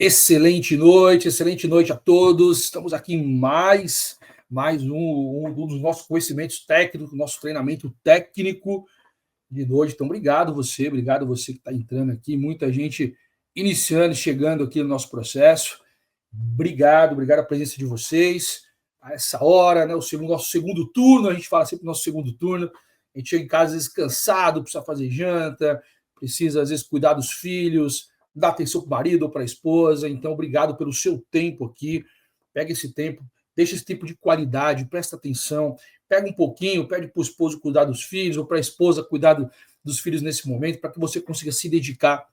Excelente noite a todos. Estamos aqui em mais um dos nossos conhecimentos técnicos, nosso treinamento técnico de noite. Então, obrigado você que está entrando aqui, muita gente iniciando, chegando aqui no nosso processo. Obrigado a presença de vocês. A essa hora, né, nosso segundo turno, a gente fala sempre nosso segundo turno. A gente chega em casa às vezes cansado, precisa fazer janta, precisa às vezes cuidar dos filhos, dar atenção para o marido ou para a esposa. Então, obrigado pelo seu tempo aqui. Pega esse tempo, deixa esse tempo de qualidade, presta atenção, pega um pouquinho, pede para o esposo cuidar dos filhos ou para a esposa cuidar dos filhos nesse momento, para que você consiga se dedicar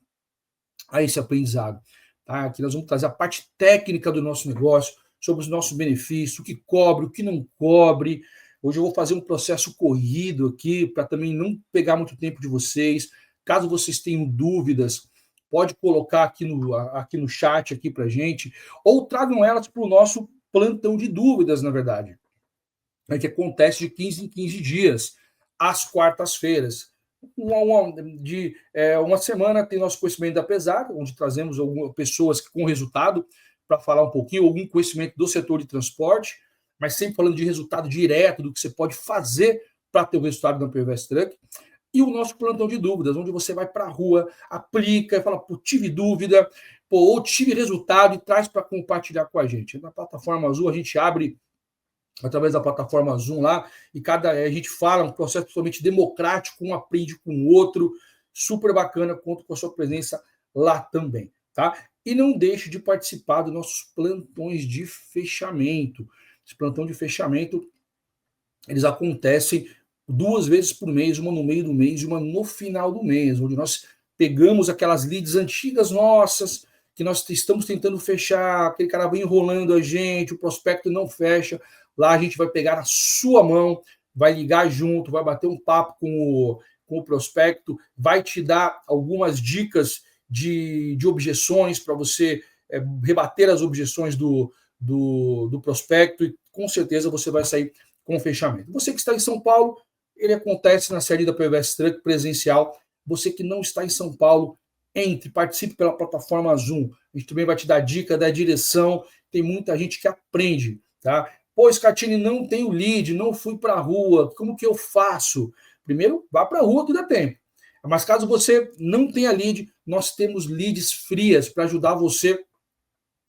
a esse aprendizado. Tá? Aqui nós vamos trazer a parte técnica do nosso negócio, sobre os nossos benefícios, o que cobre, o que não cobre. Hoje eu vou fazer um processo corrido aqui, para também não pegar muito tempo de vocês. Caso vocês tenham dúvidas, pode colocar aqui no chat aqui para a gente, ou tragam elas para o nosso plantão de dúvidas, na verdade, que acontece de 15 em 15 dias, às quartas-feiras. Uma semana tem nosso conhecimento da pesada, onde trazemos algumas pessoas com resultado para falar um pouquinho, algum conhecimento do setor de transporte, mas sempre falando de resultado direto, do que você pode fazer para ter o resultado da PVS Truck. E o nosso plantão de dúvidas, onde você vai para a rua, aplica, fala, pô, tive dúvida, ou tive resultado e traz para compartilhar com a gente. Na plataforma Azul, a gente abre através da plataforma Zoom lá, e a gente fala um processo totalmente democrático, um aprende com o outro, super bacana, conto com a sua presença lá também, tá? E não deixe de participar dos nossos plantões de fechamento. Esse plantão de fechamento, eles acontecem 2 vezes por mês, uma no meio do mês e uma no final do mês, onde nós pegamos aquelas leads antigas nossas, que nós estamos tentando fechar, aquele cara vem enrolando a gente, o prospecto não fecha. Lá a gente vai pegar na sua mão, vai ligar junto, vai bater um papo com o prospecto, vai te dar algumas dicas de objeções para você rebater as objeções do prospecto, e com certeza você vai sair com fechamento. Você que está em São Paulo, ele acontece na série da PVS Truck presencial. Você que não está em São Paulo, entre, participe pela plataforma Zoom. A gente também vai te dar dica, dar direção. Tem muita gente que aprende, tá? Pô, Scatini, não tenho lead, não fui para a rua, como que eu faço? Primeiro, vá para a rua que dá tempo. Mas caso você não tenha lead, nós temos leads frias para ajudar você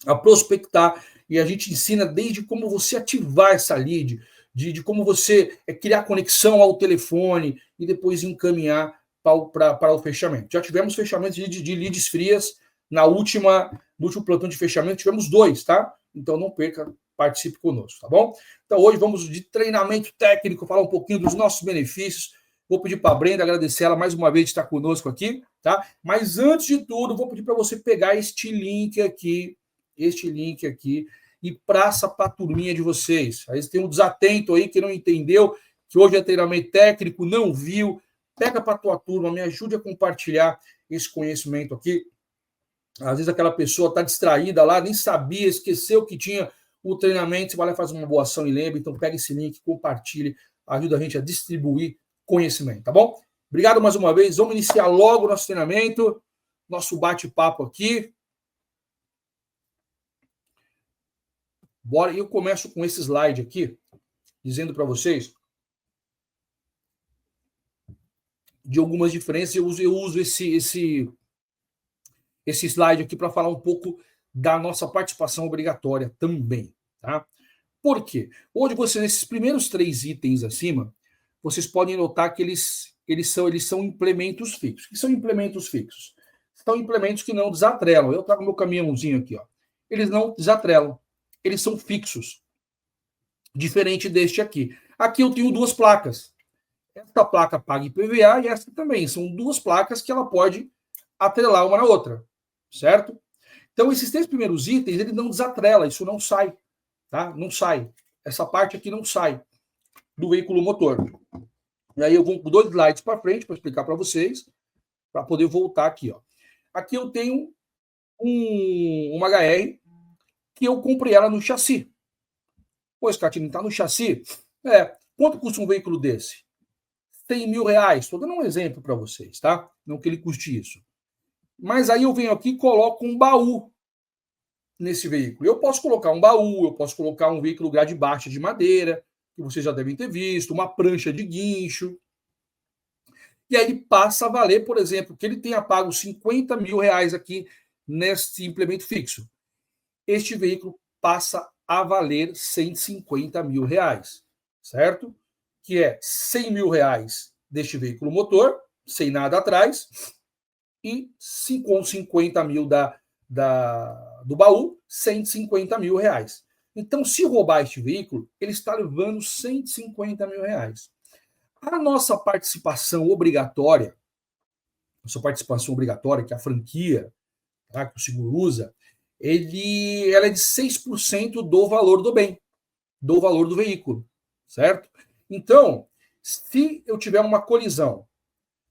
a prospectar, e a gente ensina desde como você ativar essa lead, de como você criar conexão ao telefone e depois encaminhar para o fechamento. Já tivemos fechamentos de leads frias no último plantão de fechamento, tivemos 2, tá? Então não perca, participe conosco, tá bom? Então hoje vamos de treinamento técnico, falar um pouquinho dos nossos benefícios. Vou pedir para a Brenda, agradecer ela mais uma vez de estar conosco aqui, tá? Mas antes de tudo, vou pedir para você pegar este link aqui, e praça para a turminha de vocês. Aí tem um desatento aí que não entendeu, que hoje é treinamento técnico, não viu. Pega para a tua turma, me ajude a compartilhar esse conhecimento aqui. Às vezes aquela pessoa está distraída lá, nem sabia, esqueceu que tinha o treinamento, você vai lá e faz uma boa ação e lembra. Então pega esse link, compartilhe, ajuda a gente a distribuir conhecimento, tá bom? Obrigado mais uma vez. Vamos iniciar logo o nosso treinamento, nosso bate-papo aqui. Bora, eu começo com esse slide aqui, dizendo para vocês de algumas diferenças. Eu uso esse slide aqui para falar um pouco da nossa participação obrigatória também, tá? Por quê? Hoje, nesses primeiros 3 itens acima, vocês podem notar que eles são implementos fixos. O que são implementos fixos? São implementos que não desatrelam. Eu trago meu caminhãozinho aqui, ó. Eles não desatrelam. Eles são fixos. Diferente deste aqui. Aqui eu tenho 2 placas. Esta placa paga IPVA e esta também. São 2 placas que ela pode atrelar uma na outra. Certo? Então, esses 3 primeiros itens, ele não desatrela. Isso não sai. Tá? Não sai. Essa parte aqui não sai do veículo motor. E aí eu vou com 2 slides para frente para explicar para vocês, para poder voltar aqui. Ó. Aqui eu tenho uma HR que eu comprei ela no chassi. Pô, Scatini, está no chassi? Quanto custa um veículo desse? R$100.000. Estou dando um exemplo para vocês, tá? Não que ele custe isso. Mas aí eu venho aqui e coloco um baú. nesse veículo? Eu posso colocar um baú, eu posso colocar um veículo grade baixa de madeira, que vocês já devem ter visto, uma prancha de guincho. E aí ele passa a valer, por exemplo, que ele tenha pago 50 mil reais aqui neste implemento fixo. Este veículo passa a valer 150 mil reais, certo? Que é 100 mil reais deste veículo motor, sem nada atrás, e com 50 mil do baú, 150 mil reais. Então, se roubar este veículo, ele está levando 150 mil reais. A nossa participação obrigatória, que a franquia, tá, que o seguro usa, ela é de 6% do valor do bem, do valor do veículo, certo? Então, se eu tiver uma colisão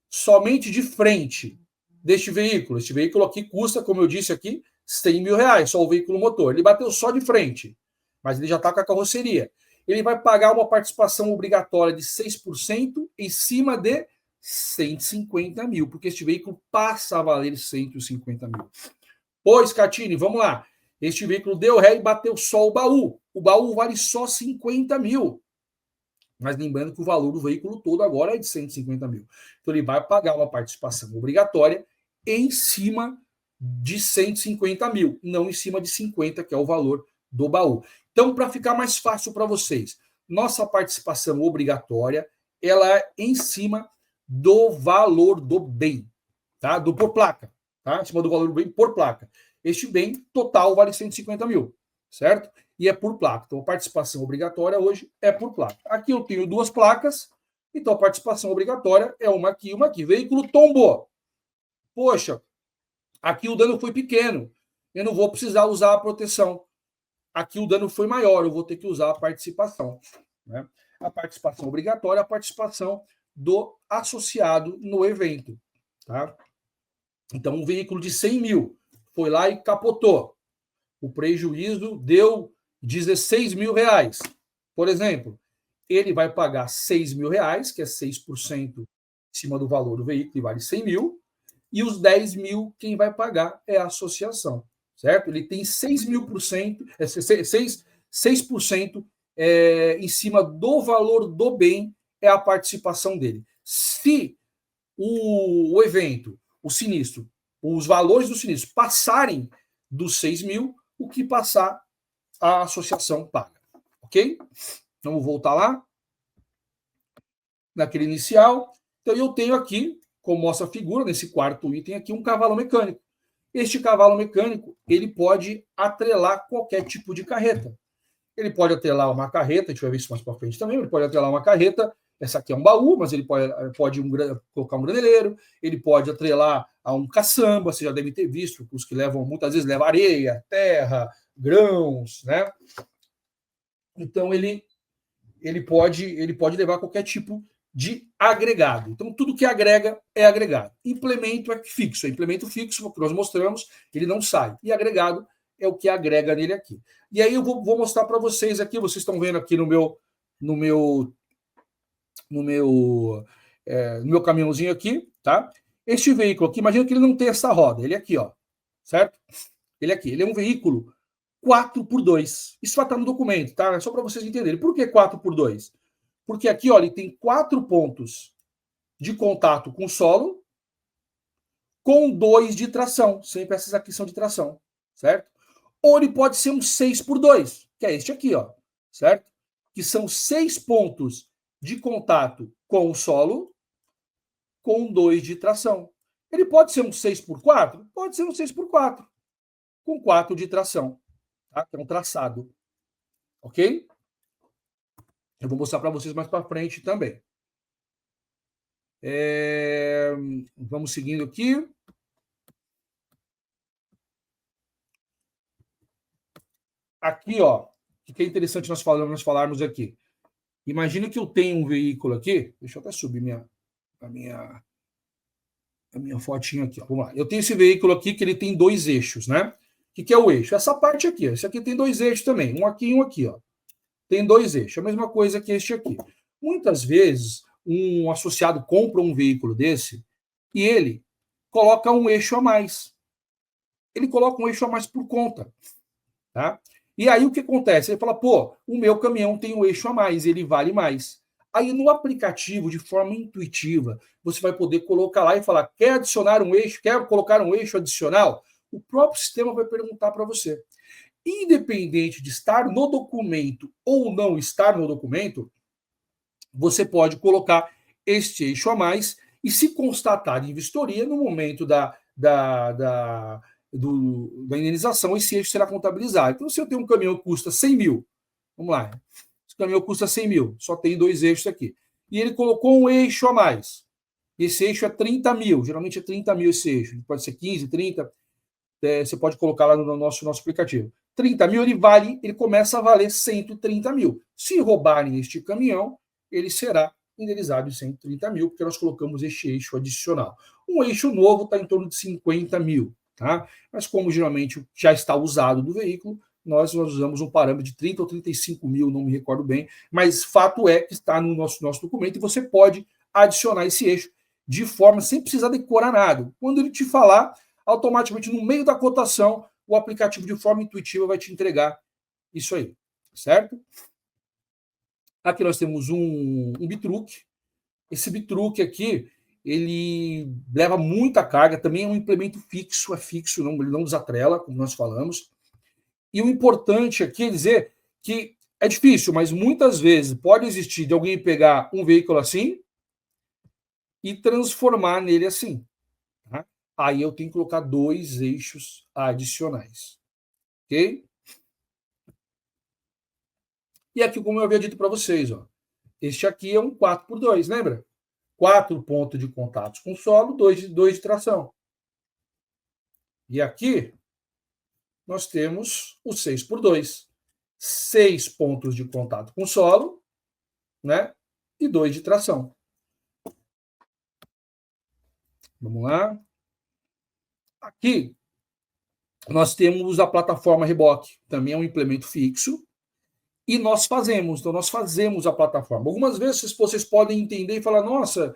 somente de frente deste veículo, este veículo aqui custa, como eu disse aqui, 100 mil reais, só o veículo motor. Ele bateu só de frente, mas ele já está com a carroceria. Ele vai pagar uma participação obrigatória de 6% em cima de 150 mil, porque este veículo passa a valer 150 mil. Pois, Catine, vamos lá. Este veículo deu ré e bateu só o baú. O baú vale só 50 mil. Mas lembrando que o valor do veículo todo agora é de 150 mil. Então ele vai pagar uma participação obrigatória em cima de 150 mil, não em cima de 50, que é o valor do baú. Então, para ficar mais fácil para vocês, nossa participação obrigatória ela é em cima do valor do bem, tá? Do por placa, tá? Em cima do valor do bem por placa. Este bem total vale 150 mil, certo? E é por placa. Então, a participação obrigatória hoje é por placa. Aqui eu tenho duas placas, então a participação obrigatória é uma aqui e uma aqui. Veículo tombou. Poxa, aqui o dano foi pequeno, eu não vou precisar usar a proteção. Aqui o dano foi maior, eu vou ter que usar a participação, né? A participação obrigatória é a participação do associado no evento, tá? Então, um veículo de 100 mil foi lá e capotou. O prejuízo deu 16 mil reais. Por exemplo, ele vai pagar 6 mil reais, que é 6% em cima do valor do veículo, que vale 100 mil, e os 10 mil, quem vai pagar é a associação, certo? Ele tem 6 mil por cento, 6% em cima do valor do bem, é a participação dele. Se o evento, o sinistro, os valores do sinistro passarem dos 6 mil, o que passar, a associação paga. Ok? Vamos voltar lá. Naquele inicial. Então, eu tenho aqui, como mostra a figura, nesse quarto item aqui, um cavalo mecânico. Este cavalo mecânico, ele pode atrelar qualquer tipo de carreta. Ele pode atrelar uma carreta, a gente vai ver isso mais para frente também, ele pode atrelar uma carreta, essa aqui é um baú, mas ele pode colocar um graneleiro, ele pode atrelar a um caçamba, você já deve ter visto, os que levam, muitas vezes levam areia, terra, grãos, né? Então, ele pode levar qualquer tipo de agregado. Então, tudo que agrega é agregado. Implemento é fixo. Implemento fixo, o que nós mostramos, ele não sai. E agregado é o que agrega nele aqui. E aí eu vou mostrar para vocês aqui, vocês estão vendo aqui no meu caminhãozinho aqui, tá? Este veículo aqui, imagina que ele não tem essa roda, ele aqui, ó, certo? Ele aqui, ele é um veículo 4x2. Isso vai estar no documento, tá? É só para vocês entenderem. Por que 4x2? Porque aqui, ó, ele tem 4 pontos de contato com o solo, com 2 de tração. Sempre essas aqui são de tração, certo? Ou ele pode ser um 6x2, que é este aqui, ó, certo? Que são 6 pontos de contato com o solo, com 2 de tração. Ele pode ser um 6x4? Pode ser um 6x4, com 4 de tração, tá? Que é um traçado, ok? Eu vou mostrar para vocês mais para frente também. Vamos seguindo aqui. Aqui, ó, o que é interessante nós falarmos aqui. Imagina que eu tenho um veículo aqui. Deixa eu até subir a minha fotinha aqui. Ó. Vamos lá. Eu tenho esse veículo aqui que ele tem 2 eixos, né? O que é o eixo? Essa parte aqui. Ó. Esse aqui tem 2 eixos também. Um aqui e um aqui, ó. Tem 2 eixos. A mesma coisa que este aqui. Muitas vezes, um associado compra um veículo desse e ele coloca um eixo a mais. Ele coloca um eixo a mais por conta. tá? E aí o que acontece? Ele fala, pô, o meu caminhão tem um eixo a mais, ele vale mais. Aí no aplicativo, de forma intuitiva, você vai poder colocar lá e falar, quer adicionar um eixo, quer colocar um eixo adicional? O próprio sistema vai perguntar para você. Independente de estar no documento ou não estar no documento, você pode colocar este eixo a mais e se constatar em vistoria, no momento da indenização, esse eixo será contabilizado. Então, se eu tenho um caminhão que custa 100 mil, vamos lá, esse caminhão custa 100 mil, só tem 2 eixos aqui, e ele colocou um eixo a mais, esse eixo é 30 mil, geralmente é 30 mil esse eixo, pode ser 15, 30, você pode colocar lá no nosso aplicativo. 30 mil ele começa a valer 130 mil. Se roubarem este caminhão, ele será indenizado de 130 mil, porque nós colocamos este eixo adicional. Um eixo novo está em torno de 50 mil, tá? Mas como geralmente já está usado do veículo, nós usamos um parâmetro de 30 ou 35 mil, não me recordo bem, mas fato é que está no nosso documento e você pode adicionar esse eixo de forma, sem precisar decorar nada. Quando ele te falar, automaticamente no meio da cotação, o aplicativo de forma intuitiva vai te entregar isso aí, certo? Aqui nós temos um bitruque. Esse bitruque aqui, ele leva muita carga, também é um implemento fixo, ele não desatrela, como nós falamos. E o importante aqui é dizer que é difícil, mas muitas vezes pode existir de alguém pegar um veículo assim e transformar nele assim. Tá? Aí eu tenho que colocar 2 eixos adicionais. Ok? E aqui, como eu havia dito para vocês, ó, este aqui é um 4x2, lembra? 4 pontos de contatos com solo, 2 de tração. E aqui nós temos o 6x2. 6 pontos de contato com solo, né? E 2 de tração. Vamos lá. Aqui nós temos a plataforma reboque, também é um implemento fixo. E nós fazemos a plataforma. Algumas vezes vocês podem entender e falar, nossa,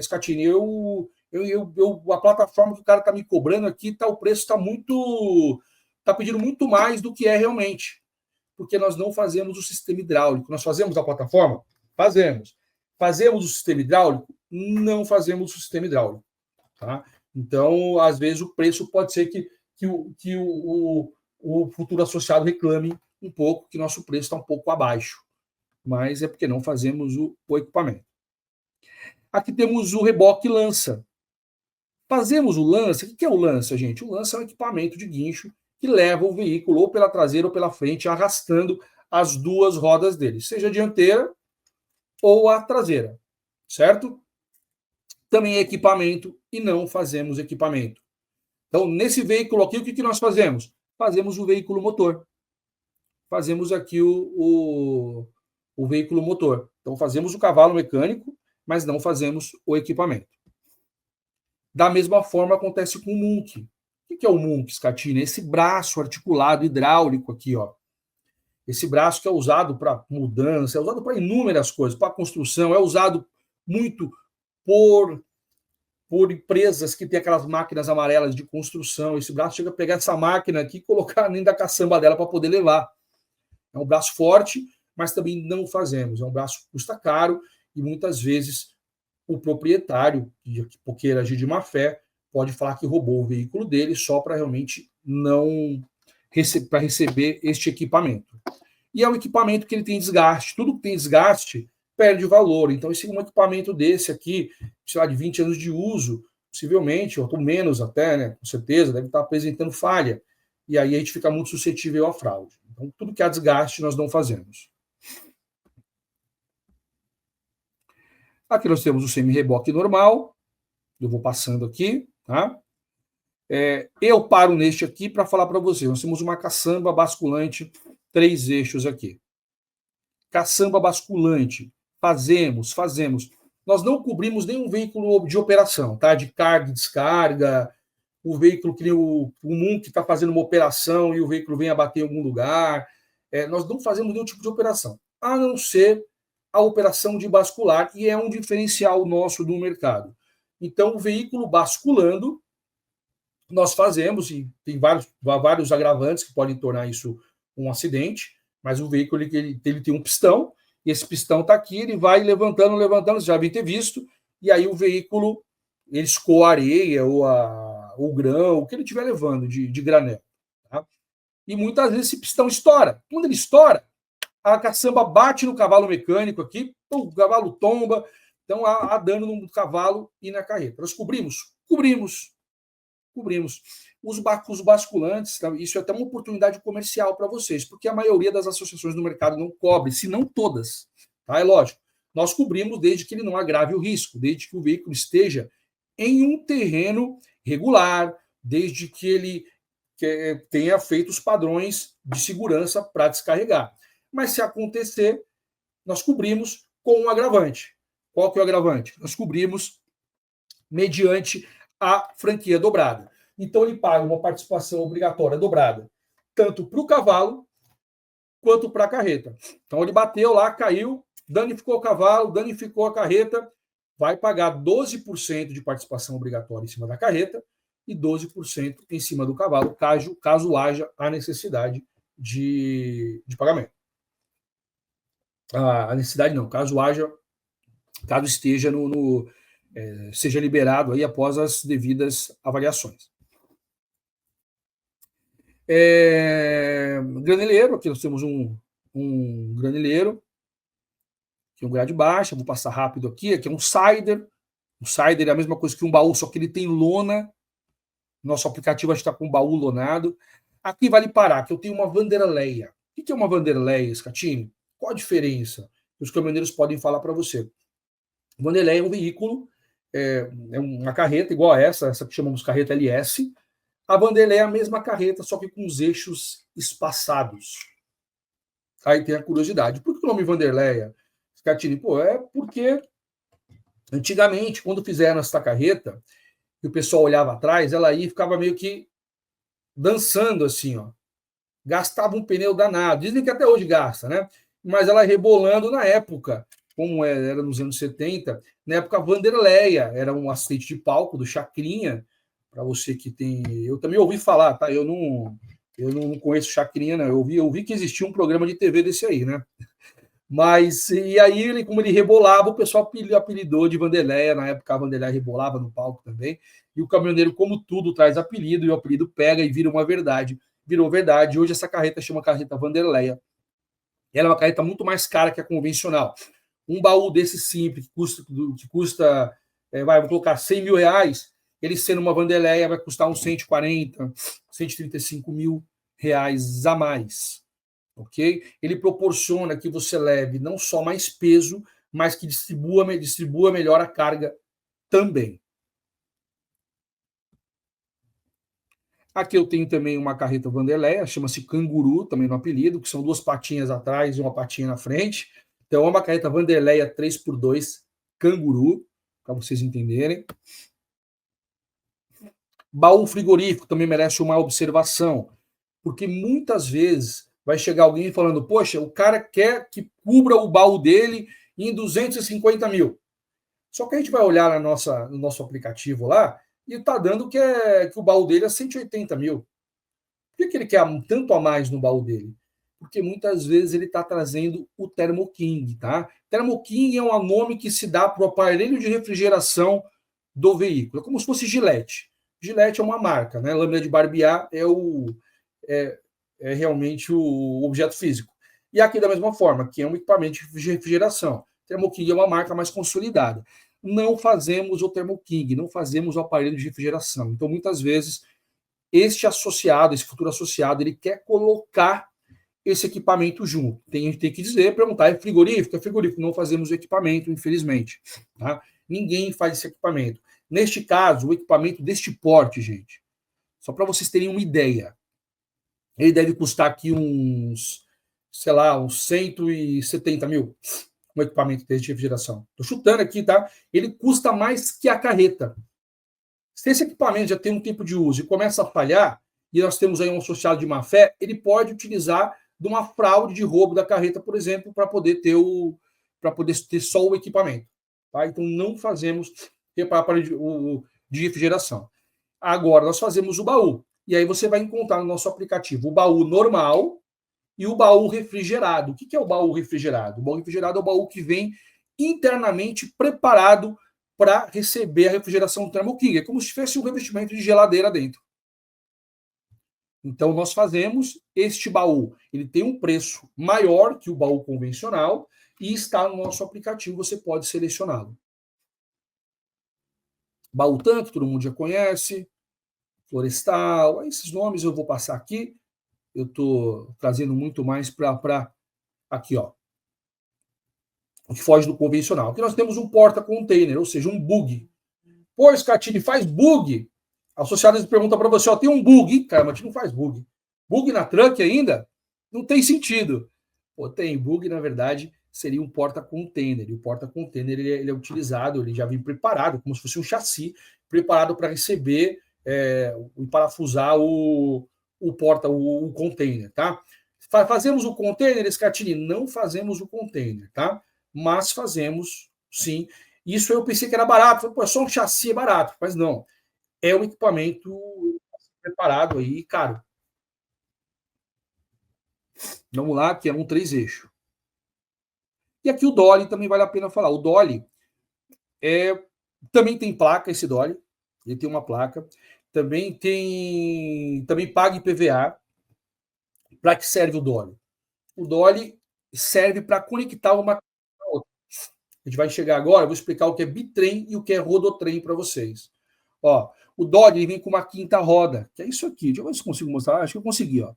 Scatini, a plataforma que o cara está me cobrando aqui, o preço está pedindo muito mais do que é realmente. Porque nós não fazemos o sistema hidráulico. Nós fazemos a plataforma? Fazemos. Fazemos o sistema hidráulico? Não fazemos o sistema hidráulico. Tá? Então, às vezes, o preço pode ser que o futuro associado reclame um pouco, que nosso preço está um pouco abaixo. Mas é porque não fazemos o equipamento. Aqui temos o reboque lança. Fazemos o lança. O que é o lança, gente? O lança é um equipamento de guincho que leva o veículo ou pela traseira ou pela frente, arrastando as 2 rodas dele, seja a dianteira ou a traseira, certo? Também é equipamento e não fazemos equipamento. Então, nesse veículo aqui, o que nós fazemos? Fazemos o veículo motor. Fazemos aqui o veículo motor. Então, fazemos o cavalo mecânico, mas não fazemos o equipamento. Da mesma forma, acontece com o MUNC. O que é o MUNC, Scatini? Esse braço articulado hidráulico aqui, ó. Esse braço que é usado para mudança, é usado para inúmeras coisas, para construção, é usado muito por empresas que têm aquelas máquinas amarelas de construção. Esse braço chega a pegar essa máquina aqui e colocar dentro da caçamba dela para poder levar. É um braço forte, mas também não fazemos. É um braço que custa caro e muitas vezes o proprietário, que queira agir de má fé, pode falar que roubou o veículo dele só para realmente não para receber este equipamento. E é um equipamento que ele tem desgaste. Tudo que tem desgaste perde valor. Então, esse um equipamento desse aqui, sei lá, de 20 anos de uso, possivelmente, ou menos até, né, com certeza, deve estar apresentando falha. E aí a gente fica muito suscetível à fraude. Então, tudo que há desgaste, nós não fazemos. Aqui nós temos o semi-reboque normal. Eu vou passando aqui, tá? Eu paro neste aqui para falar para vocês. Nós temos uma caçamba basculante, 3 eixos aqui. Caçamba basculante. Fazemos. Nós não cobrimos nenhum veículo de operação, tá? De carga e descarga, o veículo que o MUNC está fazendo uma operação e o veículo vem abater em algum lugar. Nós não fazemos nenhum tipo de operação, a não ser a operação de bascular, que é um diferencial nosso do mercado. Então, o veículo basculando, Nós fazemos, e tem vários agravantes que podem tornar isso um acidente, mas o veículo ele tem um pistão, e esse pistão está aqui, ele vai levantando, você já deve ter visto, e aí o veículo ele escoa a areia ou o grão, o que ele estiver levando de granel. Tá? E muitas vezes esse pistão estoura. Quando ele estoura, a caçamba bate no cavalo mecânico aqui, o cavalo tomba, então há dano no cavalo e na carreta. Nós cobrimos? Cobrimos. Os basculantes, tá? Isso é até uma oportunidade comercial para vocês, porque a maioria das associações no mercado não cobre, se não todas. Tá? É lógico. Nós cobrimos desde que ele não agrave o risco, desde que o veículo esteja em um terreno regular, desde que ele tenha feito os padrões de segurança para descarregar. Mas se acontecer, nós cobrimos com um agravante. Qual que é o agravante? Nós cobrimos mediante a franquia dobrada. Então ele paga uma participação obrigatória dobrada, tanto para o cavalo quanto para a carreta. Então ele bateu lá, caiu, danificou o cavalo, danificou a carreta, vai pagar 12% de participação obrigatória em cima da carreta e 12% em cima do cavalo, caso haja a necessidade de pagamento. A necessidade não, caso esteja seja liberado aí após as devidas avaliações. Graneleiro, aqui nós temos um graneleiro, aqui um grade baixa, vou passar rápido aqui é um cider. O cider é a mesma coisa que um baú, só que ele tem lona. Nosso aplicativo está com um baú lonado. Aqui vale parar, que eu tenho uma Vanderleia. O que é uma Vanderleia, Scatini? Qual a diferença? Os caminhoneiros podem falar para você. Vanderleia é um veículo, é uma carreta igual a essa que chamamos carreta LS. A Vanderleia é a mesma carreta, só que com os eixos espaçados. Aí tem a curiosidade. Por que o nome Vanderleia, Scatini? Porque antigamente, quando fizeram essa carreta, e o pessoal olhava atrás, ela aí ficava meio que dançando assim, ó. Gastava um pneu danado. Dizem que até hoje gasta, né? Mas ela rebolando na época, como era nos anos 70, na época Vanderleia era um assistente de palco do Chacrinha, para você que tem... Eu também ouvi falar, tá? Eu não conheço Chacrinha, não. Eu vi que existia um programa de TV desse aí, né? Mas, e aí, como ele rebolava, o pessoal apelidou de Vanderleia. Na época, a Vanderleia rebolava no palco também. E o caminhoneiro, como tudo, traz apelido, e o apelido pega e vira uma verdade. Virou verdade. Hoje, essa carreta chama carreta Vanderleia. Ela é uma carreta muito mais cara que a convencional. Um baú desse simples, que custa vou colocar 100 mil reais, ele sendo uma Vanderleia vai custar uns 140, 135 mil reais a mais. Ok? Ele proporciona que você leve não só mais peso, mas que distribua melhor a carga também. Aqui eu tenho também uma carreta Vanderleia, chama-se Canguru, também no apelido, que são duas patinhas atrás e uma patinha na frente. Então é uma carreta Vanderleia 3x2 Canguru, para vocês entenderem. Baú frigorífico também merece uma observação, porque muitas vezes vai chegar alguém falando, poxa, o cara quer que cubra o baú dele em 250 mil. Só que a gente vai olhar no nosso aplicativo lá e está dando que o baú dele é 180 mil. Por que ele quer tanto a mais no baú dele? Porque muitas vezes ele está trazendo o Thermo King, tá? Thermo King é um nome que se dá para o aparelho de refrigeração do veículo. É como se fosse Gillette. Gillette é uma marca, né? Lâmina de barbear é realmente o objeto físico. E aqui da mesma forma, que é um equipamento de refrigeração. Thermo King é uma marca mais consolidada. Não fazemos o Thermo King, não fazemos o aparelho de refrigeração. Então, muitas vezes, esse futuro associado, ele quer colocar esse equipamento junto. Tem que dizer, perguntar, é frigorífico? É frigorífico. Não fazemos o equipamento, infelizmente. Tá? Ninguém faz esse equipamento. Neste caso, o equipamento deste porte, gente, só para vocês terem uma ideia, ele deve custar aqui uns 170 mil, um equipamento de refrigeração. Estou chutando aqui, tá? Ele custa mais que a carreta. Se esse equipamento já tem um tempo de uso e começa a falhar, e nós temos aí um associado de má fé, ele pode utilizar de uma fraude de roubo da carreta, por exemplo, para poder ter só o equipamento. Tá? Então, não fazemos de refrigeração. Agora nós fazemos o baú. E aí você vai encontrar no nosso aplicativo o baú normal e o baú refrigerado. O que é o baú refrigerado? O baú refrigerado é o baú que vem internamente preparado para receber a refrigeração Thermo King. É como se tivesse um revestimento de geladeira dentro. Então, nós fazemos este baú. Ele tem um preço maior que o baú convencional e está no nosso aplicativo, você pode selecioná-lo. Baú tanque, todo mundo já conhece. Florestal, esses nomes eu vou passar aqui. Eu estou trazendo muito mais para aqui, ó. O que foge do convencional. Aqui nós temos um porta-container, ou seja, um bug. Pô, Scatini, faz bug? Associados pergunta para você, ó, tem um bug? Ih, cara, mas não faz bug. Bug na truck ainda? Não tem sentido. Pô, tem bug, na verdade, seria um porta-container. E o porta-container ele é utilizado, ele já vem preparado, como se fosse um chassi, preparado para receber e parafusar o container, tá? Fazemos o container, Scatini? Não fazemos o container, tá? Mas fazemos, sim. Isso eu pensei que era barato. Pô, é só um chassi, é barato. Mas não. É um equipamento preparado aí, caro. Vamos lá, que é um 3 eixos. E aqui o Dolly também vale a pena falar. O Dolly também tem placa, esse Dolly. Ele tem uma placa. Também paga IPVA. Para que serve o Dolly? O Dolly serve para conectar uma com a outra. A gente vai chegar agora, eu vou explicar o que é bitrem e o que é rodotrem para vocês. Ó, o Dolly vem com uma quinta roda, que é isso aqui. Deixa eu ver se consigo mostrar. Acho que eu consegui, ó.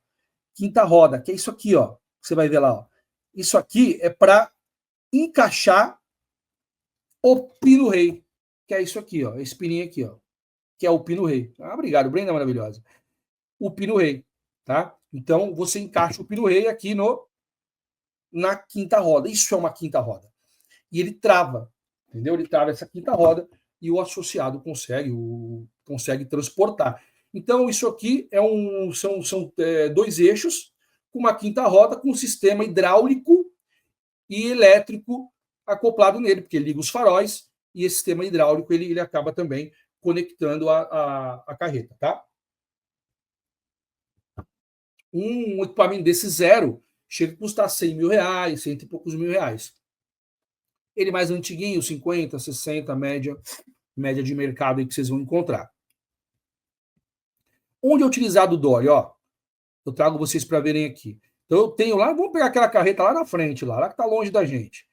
Quinta roda, que é isso aqui, ó. Você vai ver lá, ó. Isso aqui é para encaixar o pino-rei, que é isso aqui, ó. Esse pininho aqui, ó. Que é o pino-rei. Ah, obrigado, Brenda maravilhosa. O pino-rei, tá? Então, você encaixa o pino-rei aqui na quinta roda. Isso é uma quinta roda. E ele trava, entendeu? Ele trava essa quinta roda e o associado consegue transportar. Então, isso aqui são 2 eixos com uma quinta roda com um sistema hidráulico e elétrico acoplado nele, porque ele liga os faróis e esse sistema hidráulico ele acaba também conectando a carreta, tá? Um equipamento desse zero chega a custar 100 mil reais, 100 e poucos mil reais. Ele mais antiguinho, 50, 60, média de mercado aí que vocês vão encontrar. Onde é utilizado o Dolly? Ó, eu trago vocês para verem aqui. Então eu tenho lá, vamos pegar aquela carreta lá na frente, lá que está longe da gente.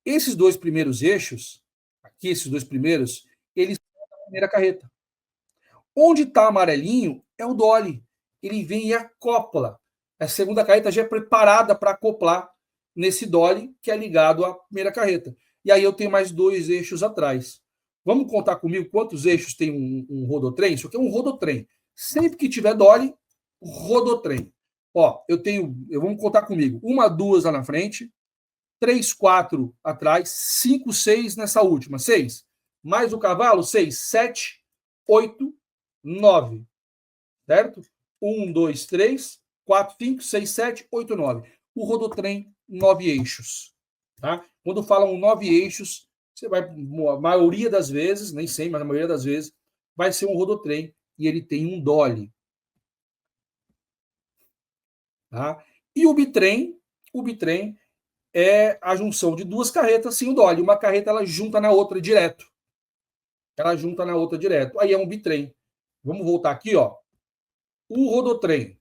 Esses 2 primeiros eixos, aqui, esses 2 primeiros, eles são da primeira carreta. Onde está amarelinho é o Dolly. Ele vem e acopla. A segunda carreta já é preparada para acoplar nesse Dolly que é ligado à primeira carreta. E aí eu tenho mais 2 eixos atrás. Vamos contar comigo quantos eixos tem um rodotrem? Isso aqui é um rodotrem. Sempre que tiver Dolly, rodotrem. Ó, vamos contar comigo. 1, 2 lá na frente, 3, 4 atrás, 5, 6 nessa última. 6. Mais o cavalo, 6, 7, 8, 9. Certo? 1, 2, 3, 4, 5, 6, 7, 8, 9. O rodotrem, 9 eixos. Tá? Quando falam 9 eixos, você vai, a maioria das vezes, nem sempre, mas a maioria das vezes, vai ser um rodotrem e ele tem um Dolly. Tá? E o bitrem é a junção de 2 carretas sem o Dolly. Uma carreta ela junta na outra direto. Aí é um bitrem. Vamos voltar aqui, ó. O rodotrem,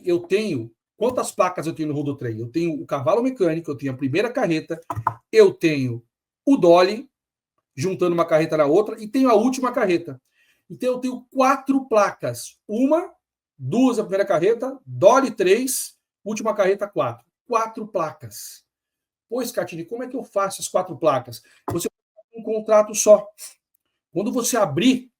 eu tenho... Quantas placas eu tenho no rodotrem? Eu tenho o cavalo mecânico, eu tenho a primeira carreta, eu tenho o Dolly, juntando uma carreta na outra, e tenho a última carreta. Então eu tenho 4 placas. 1, 2 a primeira carreta, Dolly 3, última carreta 4. 4 placas. Pô, Scatini, como é que eu faço as 4 placas? Você tem um contrato só. Quando você abrir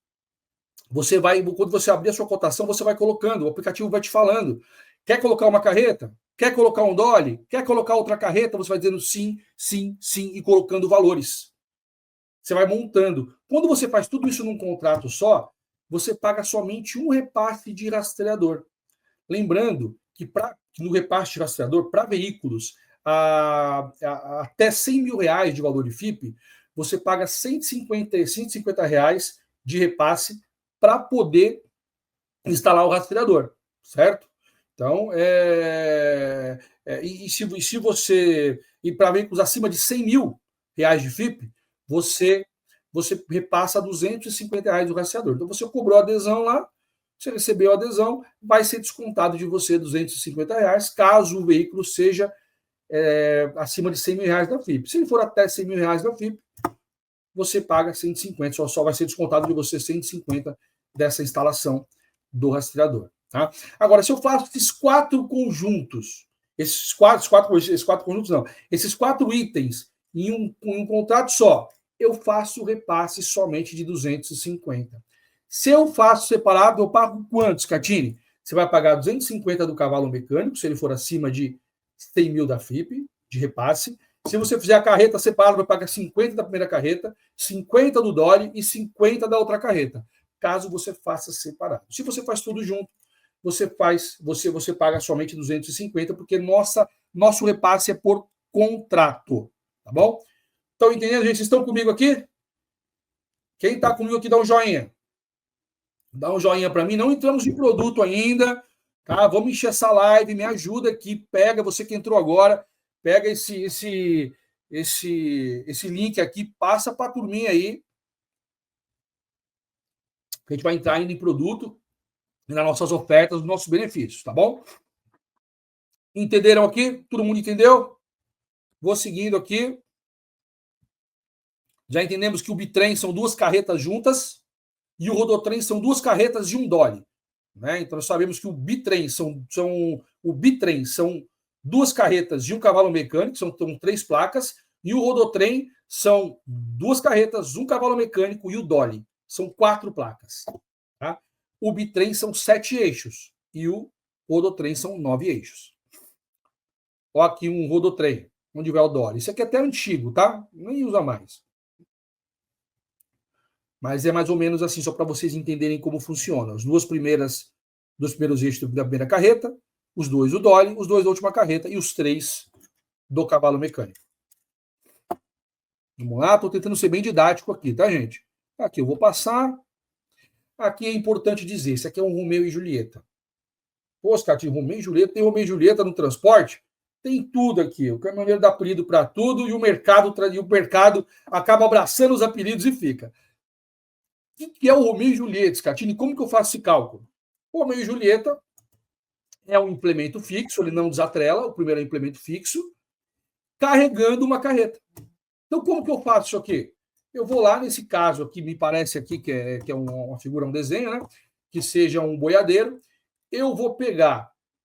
a sua cotação, você vai colocando, o aplicativo vai te falando. Quer colocar uma carreta? Quer colocar um Dolly? Quer colocar outra carreta? Você vai dizendo sim, sim, sim e colocando valores. Você vai montando. Quando você faz tudo isso num contrato só, você paga somente um repasse de rastreador. Lembrando que no repasse de rastreador, para veículos até 100 mil reais de valor de FIP, você paga 150 reais de repasse para poder instalar o rastreador, certo? Então, se você... E para veículos acima de 100 mil reais de FIP, você repassa R$250 do rastreador. Então, você cobrou a adesão lá, você recebeu a adesão, vai ser descontado de você R$250, caso o veículo seja acima de 100 mil reais da FIP. Se ele for até 100 mil reais da FIP, você paga 150, só vai ser descontado de você 150 dessa instalação do rastreador. Tá? Agora, se eu faço esses 4 conjuntos, esses quatro itens em um contrato só, eu faço o repasse somente de 250. Se eu faço separado, eu pago quantos, Catini? Você vai pagar 250 do cavalo mecânico, se ele for acima de 100 mil da FIP, de repasse. Se você fizer a carreta separada, vai pagar 50 da primeira carreta, 50 do Dolly e 50 da outra carreta, caso você faça separado. Se você faz tudo junto, você paga somente 250, porque nosso repasse é por contrato, tá bom? Estão entendendo, gente? Vocês estão comigo aqui? Quem está comigo aqui, dá um joinha. Dá um joinha para mim. Não entramos em produto ainda, tá? Vamos encher essa live, me ajuda aqui, pega, você que entrou agora, pega esse link aqui, passa para a turminha aí, que a gente vai entrar ainda em produto, nas nossas ofertas, nos nossos benefícios, tá bom? Entenderam aqui? Todo mundo entendeu? Vou seguindo aqui. Já entendemos que o bitrem são 2 carretas juntas e o rodotrem são 2 carretas de um Dolly. Né? Então, nós sabemos que o bitrem são 2 carretas de um cavalo mecânico, são 3 placas, e o rodotrem são 2 carretas, um cavalo mecânico e o Dolly. São 4 placas. Tá? O bitrem são 7 eixos e o rodotrem são 9 eixos. Olha aqui um rodotrem, onde vai o Dolly. Isso aqui é até antigo, tá? Nem usa mais. Mas é mais ou menos assim, só para vocês entenderem como funciona. Os dos primeiros eixos da primeira carreta, os 2 do Dolly, os 2 da última carreta e os 3 do cavalo mecânico. Vamos lá, estou tentando ser bem didático aqui, tá, gente? Aqui eu vou passar. Aqui é importante dizer, isso aqui é um Romeu e Julieta. Pô, cara, tem Romeu e Julieta, tem Romeu e Julieta no transporte? Tem tudo aqui. O caminhoneiro dá apelido para tudo e o mercado acaba abraçando os apelidos e fica. O que é o Romeu e Julieta, Scatini? Como que eu faço esse cálculo? O Romeu e Julieta é um implemento fixo, ele não desatrela, o primeiro é um implemento fixo, carregando uma carreta. Então, como que eu faço isso aqui? Eu vou lá, nesse caso aqui, me parece aqui que é uma figura, um desenho, né? Que seja um boiadeiro. Eu vou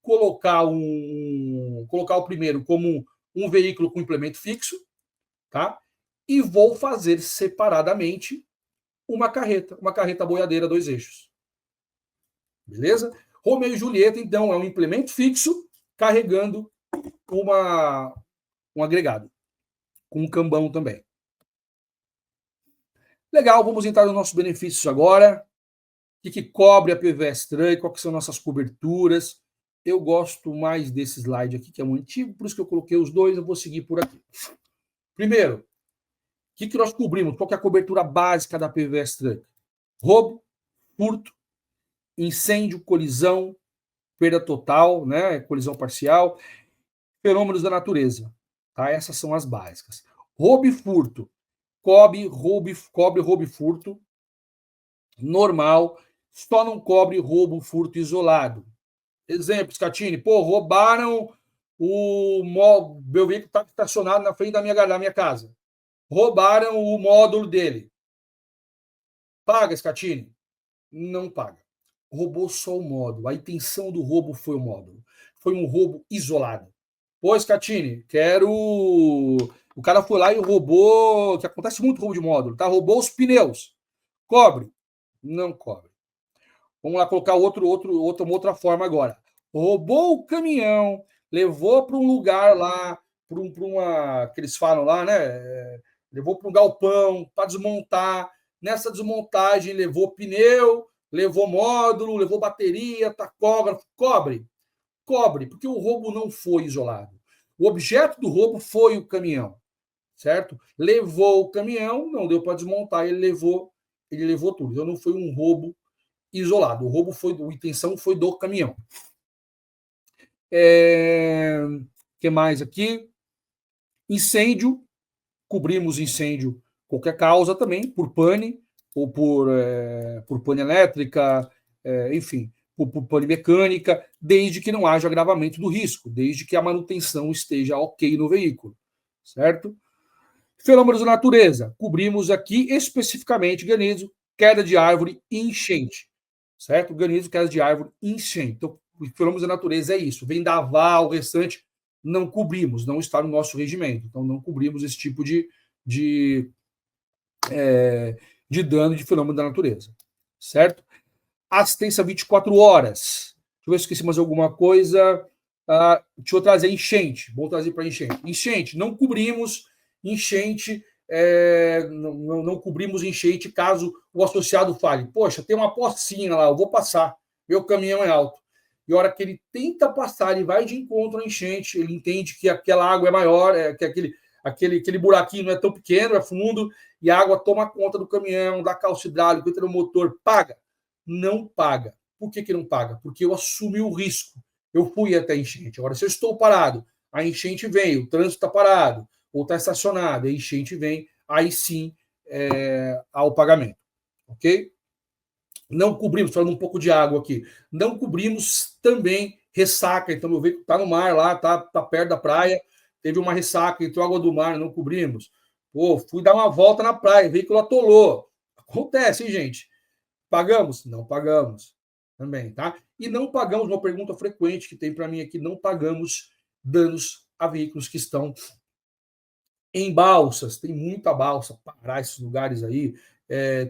colocar o primeiro como um veículo com implemento fixo, tá? E vou fazer separadamente uma carreta boiadeira 2 eixos. Beleza? Romeu e Julieta, então, é um implemento fixo carregando um agregado, com um cambão também. Legal, vamos entrar nos nossos benefícios agora. O que cobre a PVS Truck, quais são nossas coberturas. Eu gosto mais desse slide aqui, que é um antigo, por isso que eu coloquei os 2, eu vou seguir por aqui. Primeiro, o que nós cobrimos? Qual que é a cobertura básica da PVS Truck? Roubo, furto, incêndio, colisão, perda total, né? Colisão parcial, fenômenos da natureza. Tá? Essas são as básicas. Roubo e furto. Cobre, roubo e furto. Normal. Só não cobre roubo, furto isolado. Exemplo, Scatini. Pô, roubaram meu veículo está estacionado na frente da minha casa. Roubaram o módulo dele. Paga, Scatini? Não paga. Roubou só o módulo. A intenção do roubo foi o módulo. Foi um roubo isolado. Pô, Scatini, quero... O cara foi lá e roubou... Que acontece muito roubo de módulo, tá? Roubou os pneus. Cobre? Não cobre. Vamos lá colocar uma outra forma agora. Roubou o caminhão, levou para um lugar lá, que eles falam lá, né? Levou para um galpão para desmontar. Nessa desmontagem, levou pneu, levou módulo, levou bateria, tacógrafo. Cobre? Cobre, porque o roubo não foi isolado. O objeto do roubo foi o caminhão, certo? Levou o caminhão, não deu para desmontar, ele levou tudo. Então não foi um roubo isolado. O roubo a intenção foi do caminhão. Que mais aqui? Incêndio, cobrimos incêndio, qualquer causa também, por pane, ou por pane elétrica, enfim, por pane mecânica, desde que não haja agravamento do risco, desde que a manutenção esteja ok no veículo, certo? Fenômenos da natureza, cobrimos aqui especificamente granizo, queda de árvore e enchente, certo? Granizo, queda de árvore e enchente. Então, fenômenos da natureza é isso, vendaval, o restante não cobrimos, não está no nosso regimento, então não cobrimos esse tipo de dano de fenômeno da natureza, certo? Assistência 24 horas. Deixa eu ver se esqueci mais alguma coisa. Deixa eu trazer enchente. Vou trazer para enchente. Enchente, não cobrimos enchente, não cobrimos enchente caso o associado fale, poxa, tem uma pocinha lá, eu vou passar, meu caminhão é alto. E a hora que ele tenta passar, ele vai de encontro à enchente, ele entende que aquela água é maior, que aquele buraquinho não é tão pequeno, é fundo, e a água toma conta do caminhão, da calça hidráulica, entra no motor, paga? Não paga. Por que não paga? Porque eu assumi o risco. Eu fui até a enchente. Agora, se eu estou parado, a enchente vem, o trânsito está parado, ou está estacionado, a enchente vem, aí sim há o pagamento. Ok? Não cobrimos, falando um pouco de água aqui, não cobrimos também ressaca. Então, meu veículo está no mar lá, está perto da praia, teve uma ressaca, entrou água do mar, não cobrimos. Pô, fui dar uma volta na praia, o veículo atolou. Acontece, hein, gente? Pagamos? Não pagamos também, tá? E não pagamos, uma pergunta frequente que tem para mim aqui, não pagamos danos a veículos que estão em balsas. Tem muita balsa, Pará, esses lugares aí,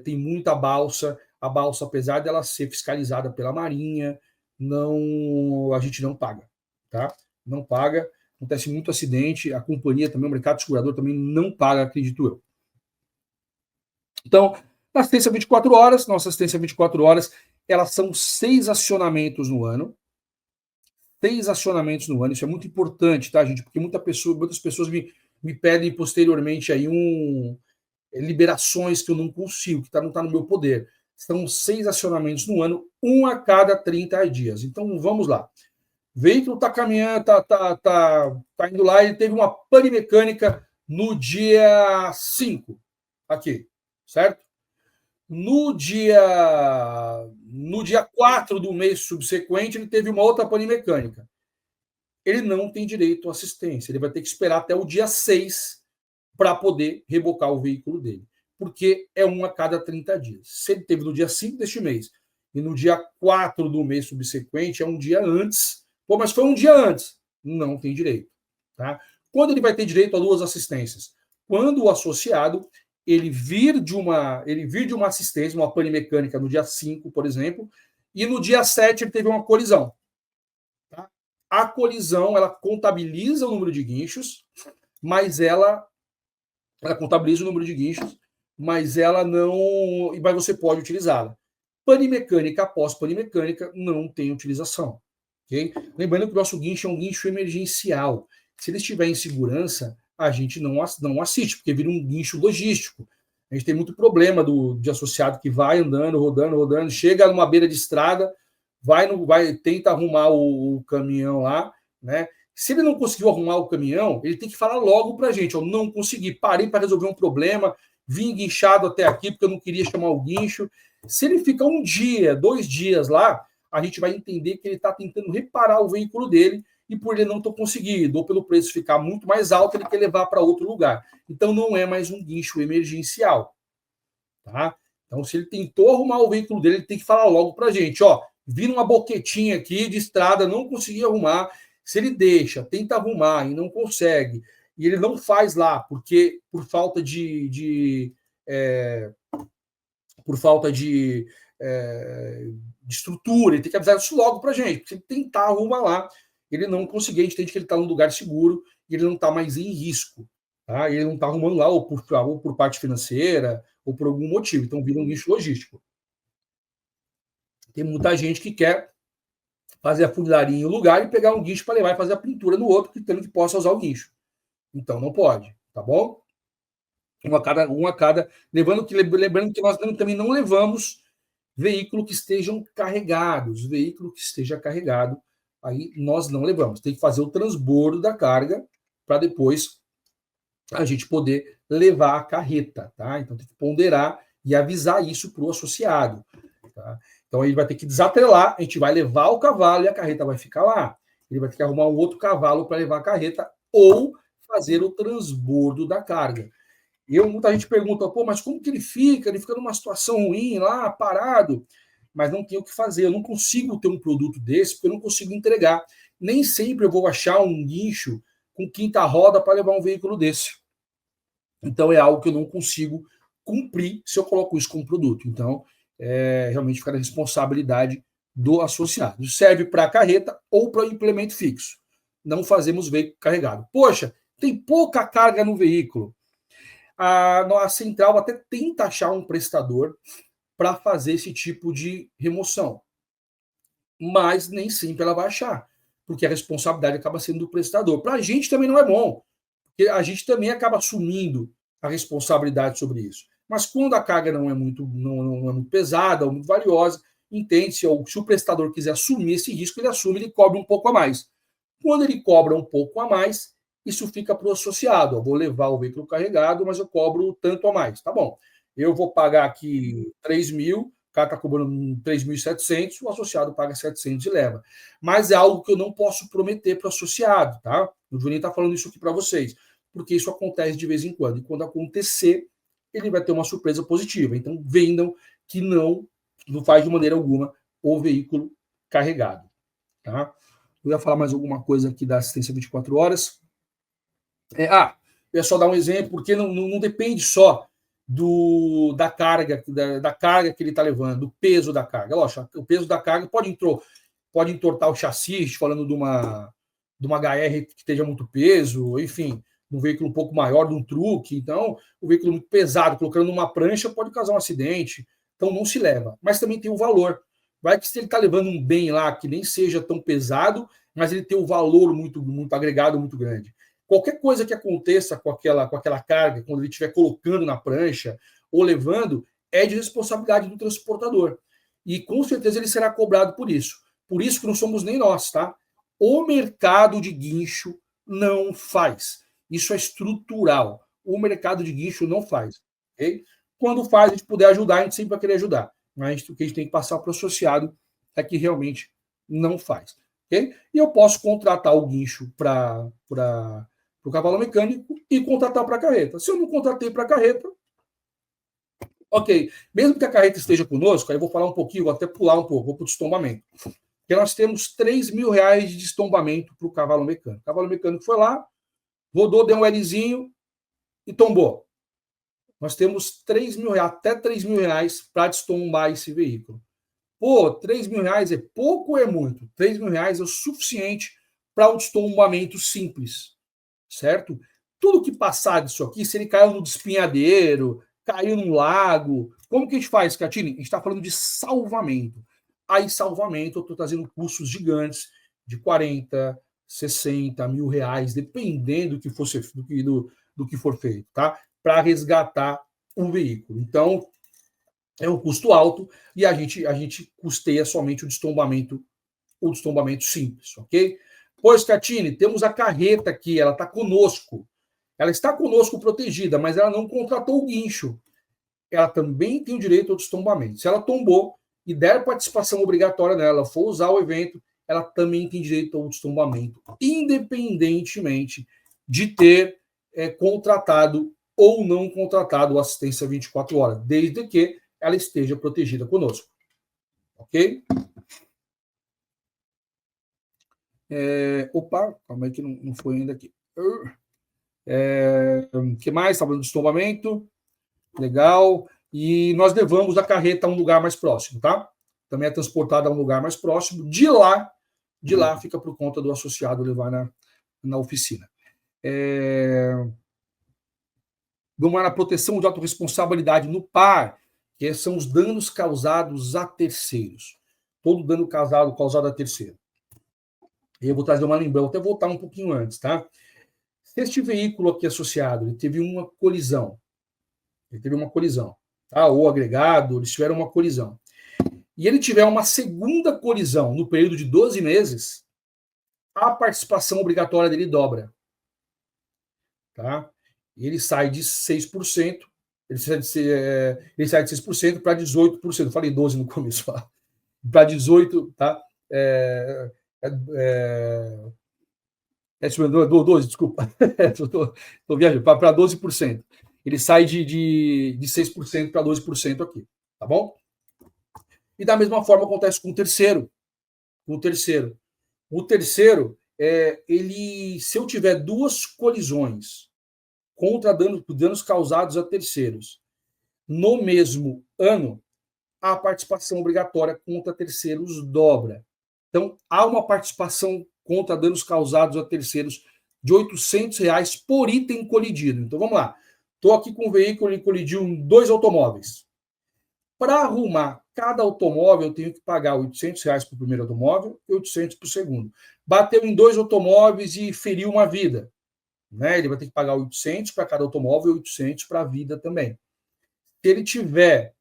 tem muita balsa. A balsa, apesar dela ser fiscalizada pela Marinha, a gente não paga, tá? Não paga. Acontece muito acidente, a companhia também, o mercado segurador também não paga, acredito eu. Então, na assistência 24 horas, nossa assistência 24 horas, elas são 6 acionamentos no ano. 6 acionamentos no ano, isso é muito importante, tá, gente? Porque muitas pessoas me pedem posteriormente aí liberações que eu não consigo, que não está no meu poder. São 6 acionamentos no ano, um a cada 30 dias. Então, vamos lá. O veículo está caminhando, tá indo lá, ele teve uma pane mecânica no dia 5, aqui, certo? No dia 4 do mês subsequente, ele teve uma outra pane mecânica. Ele não tem direito à assistência, ele vai ter que esperar até o dia 6 para poder rebocar o veículo dele, porque é um a cada 30 dias. Se ele teve no dia 5 deste mês e no dia 4 do mês subsequente, é um dia antes. Pô, mas foi um dia antes. Não tem direito. Tá? Quando ele vai ter direito a 2 assistências? Quando o associado ele vir de uma assistência, uma pane mecânica no dia 5, por exemplo, e no dia 7 ele teve uma colisão. Tá? A colisão, ela contabiliza o número de guinchos, mas ela contabiliza o número de guinchos, mas ela não. Mas você pode utilizá-la. Pane mecânica após pane mecânica não tem utilização. Okay? Lembrando que o nosso guincho é um guincho emergencial. Se ele estiver em segurança, a gente não assiste, porque vira um guincho logístico. A gente tem muito problema de associado que vai andando, rodando, chega numa beira de estrada, tenta arrumar o caminhão lá, né? Se ele não conseguiu arrumar o caminhão, ele tem que falar logo para a gente, não consegui, parei para resolver um problema, vim guinchado até aqui porque eu não queria chamar o guincho. Se ele ficar 1 dia, 2 dias lá, a gente vai entender que ele está tentando reparar o veículo dele e por ele não ter conseguido, ou pelo preço ficar muito mais alto, ele quer levar para outro lugar. Então não é mais um guincho emergencial. Tá? Então, se ele tentou arrumar o veículo dele, ele tem que falar logo para a gente, vi uma boquetinha aqui de estrada, não consegui arrumar. Se ele tenta arrumar e não consegue, e ele não faz lá, porque por falta de estrutura, ele tem que avisar isso logo para a gente, porque se ele tentar arrumar lá, ele não conseguir, a gente entende que ele está num lugar seguro e ele não está mais em risco. Tá? Ele não está arrumando lá ou por parte financeira ou por algum motivo, então vira um guincho logístico. Tem muita gente que quer fazer a funilaria em um lugar e pegar um guincho para levar e fazer a pintura no outro, tendo que possa usar o guincho. Então não pode, tá bom? Um a cada. Lembrando que nós também não levamos Veículo que estejam carregados, veículo que esteja carregado, aí nós não levamos. Tem que fazer o transbordo da carga para depois a gente poder levar a carreta, tá? Então tem que ponderar e avisar isso para o associado, tá? Então ele vai ter que desatrelar, a gente vai levar o cavalo e a carreta vai ficar lá. Ele vai ter que arrumar um outro cavalo para levar a carreta ou fazer o transbordo da carga. Muita gente pergunta, pô, mas como que ele fica? Ele fica numa situação ruim lá, parado, mas não tem o que fazer. Eu não consigo ter um produto desse porque eu não consigo entregar. Nem sempre eu vou achar um guincho com quinta roda para levar um veículo desse. Então é algo que eu não consigo cumprir se eu coloco isso como produto. Então, realmente fica a responsabilidade do associado. Serve para carreta ou para implemento fixo. Não fazemos veículo carregado. Poxa, tem pouca carga no veículo. A central até tenta achar um prestador para fazer esse tipo de remoção. Mas nem sempre ela vai achar, porque a responsabilidade acaba sendo do prestador. Para a gente também não é bom, porque a gente também acaba assumindo a responsabilidade sobre isso. Mas quando a carga não é muito pesada ou muito valiosa, entende-se, se o prestador quiser assumir esse risco, ele assume, ele cobra um pouco a mais. Quando ele cobra um pouco a mais, isso fica para o associado. Eu vou levar o veículo carregado, mas eu cobro tanto a mais. Tá bom. Eu vou pagar aqui 3 mil, o cara está cobrando 3.700, o associado paga 700 e leva. Mas é algo que eu não posso prometer para o associado, tá? O Juninho está falando isso aqui para vocês, porque isso acontece de vez em quando. E quando acontecer, ele vai ter uma surpresa positiva. Então, vendam que não faz de maneira alguma o veículo carregado. Tá? Eu ia falar mais alguma coisa aqui da assistência 24 horas. Eu ia só dar um exemplo, porque não depende só da carga que ele está levando, do peso da carga. Lógico, o peso da carga pode entortar o chassi, falando de uma HR que esteja muito peso, enfim, um veículo um pouco maior, de um truque. Então, o veículo muito pesado, colocando numa prancha, pode causar um acidente. Então, não se leva. Mas também tem o valor. Vai que se ele está levando um bem lá que nem seja tão pesado, mas ele tem um valor muito agregado, muito grande. Qualquer coisa que aconteça com aquela carga, quando ele estiver colocando na prancha ou levando, é de responsabilidade do transportador. E com certeza ele será cobrado por isso. Por isso que não somos nem nós, tá? O mercado de guincho não faz. Isso é estrutural. O mercado de guincho não faz. Okay? Quando faz, a gente puder ajudar, a gente sempre vai querer ajudar. Mas o que a gente tem que passar para o associado é que realmente não faz. Okay? E eu posso contratar o guincho para o cavalo mecânico e contratar para a carreta. Se eu não contratei para a carreta, ok. Mesmo que a carreta esteja conosco, aí eu vou falar um pouquinho, vou até pular um pouco, vou para o destombamento. Porque nós temos R$3.000 de destombamento para o cavalo mecânico. O cavalo mecânico foi lá, rodou, deu um Lzinho e tombou. Nós temos R$3.000, até R$3.000 para destombar esse veículo. Pô, R$3.000 é pouco ou é muito? R$3.000 é o suficiente para um destombamento simples, certo? Tudo que passar disso aqui, se ele caiu no despenhadeiro, caiu num lago, como que a gente faz, Catine? A gente está falando de salvamento. Aí, salvamento, eu estou trazendo custos gigantes de 40, 60 mil reais, dependendo do que for feito, tá? Para resgatar o veículo. Então, é um custo alto e a gente custeia somente o destombamento simples, ok? Pois, Catine, temos a carreta aqui, ela está conosco. Ela está conosco protegida, mas ela não contratou o guincho. Ela também tem o direito ao destombamento. Se ela tombou e der participação obrigatória nela, for usar o evento, ela também tem direito ao destombamento, independentemente de ter contratado ou não contratado assistência 24 horas, desde que ela esteja protegida conosco. Ok? Opa, calma aí que não foi ainda aqui. O que mais? Estava no destombamento. Legal. E nós levamos a carreta a um lugar mais próximo, tá? Também é transportada a um lugar mais próximo. De lá fica por conta do associado levar na oficina. Vamos lá na proteção de autorresponsabilidade no par, que são os danos causados a terceiros. Todo dano causado a terceiro. Eu vou trazer uma lembrança, vou até voltar um pouquinho antes, tá? Se este veículo aqui associado ele teve uma colisão, tá? Ou agregado, eles tiveram uma colisão. e ele tiver uma segunda colisão no período de 12 meses, a participação obrigatória dele dobra. Tá? Ele sai de 6%, ele sai de 6% para 18%. Eu falei 12 no começo, para 18%, tá? 12, desculpa. Estou viajando, para 12%. Ele sai de 6% para 12% aqui, tá bom? E da mesma forma acontece com o terceiro. O terceiro, ele, se eu tiver duas colisões contra danos causados a terceiros no mesmo ano, a participação obrigatória contra terceiros dobra. Então, há uma participação contra danos causados a terceiros de R$ 800 por item colidido. Então, vamos lá. Estou aqui com um veículo e colidiu 2 automóveis. Para arrumar cada automóvel, eu tenho que pagar R$ 800 para o primeiro automóvel e 800 para o segundo. Bateu em 2 automóveis e feriu uma vida. Né? Ele vai ter que pagar 800 para cada automóvel e 800 para a vida também. Se ele tiver,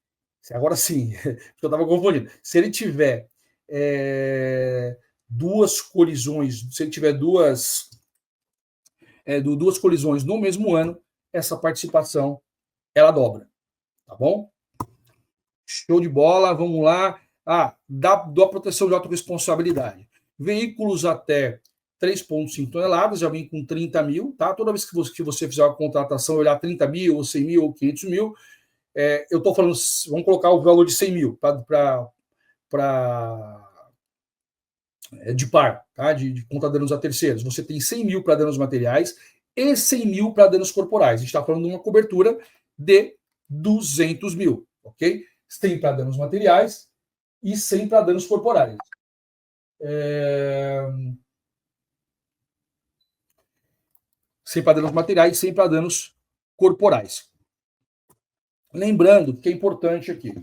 agora sim, eu estava confundindo, se ele tiver duas colisões, se ele tiver duas colisões no mesmo ano, essa participação ela dobra, tá bom? Show de bola, vamos lá. Da proteção de autorresponsabilidade. Veículos até 3,5 toneladas, já vem com 30 mil, tá? Toda vez que você fizer uma contratação, olhar 30 mil, ou 100 mil, ou 500 mil, eu estou falando, vamos colocar o valor de 100 mil de par, tá? de contra danos a terceiros. Você tem 100 mil para danos materiais e 100 mil para danos corporais. A gente está falando de uma cobertura de 200 mil, ok? 100 para danos materiais e 100 para danos corporais. 100 para danos materiais e 100 para danos corporais. Lembrando que é importante aqui,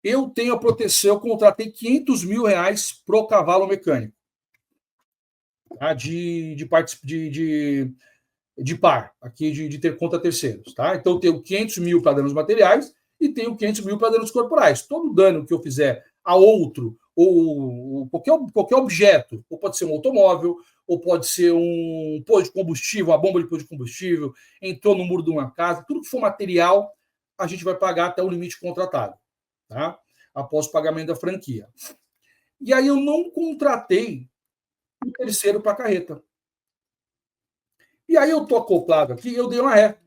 eu tenho a proteção, eu contratei R$500 mil para o cavalo mecânico, tá? de par, aqui de ter contra terceiros. Tá? Então, eu tenho 500 mil para danos materiais e tenho 500 mil para danos corporais. Todo dano que eu fizer a outro, ou qualquer objeto, ou pode ser um automóvel, ou pode ser um posto de combustível, uma bomba de posto de combustível, entrou no muro de uma casa, tudo que for material, a gente vai pagar até o limite contratado, tá? Após o pagamento da franquia. E aí eu não contratei o terceiro para a carreta. E aí eu estou acoplado aqui, eu dei uma ré.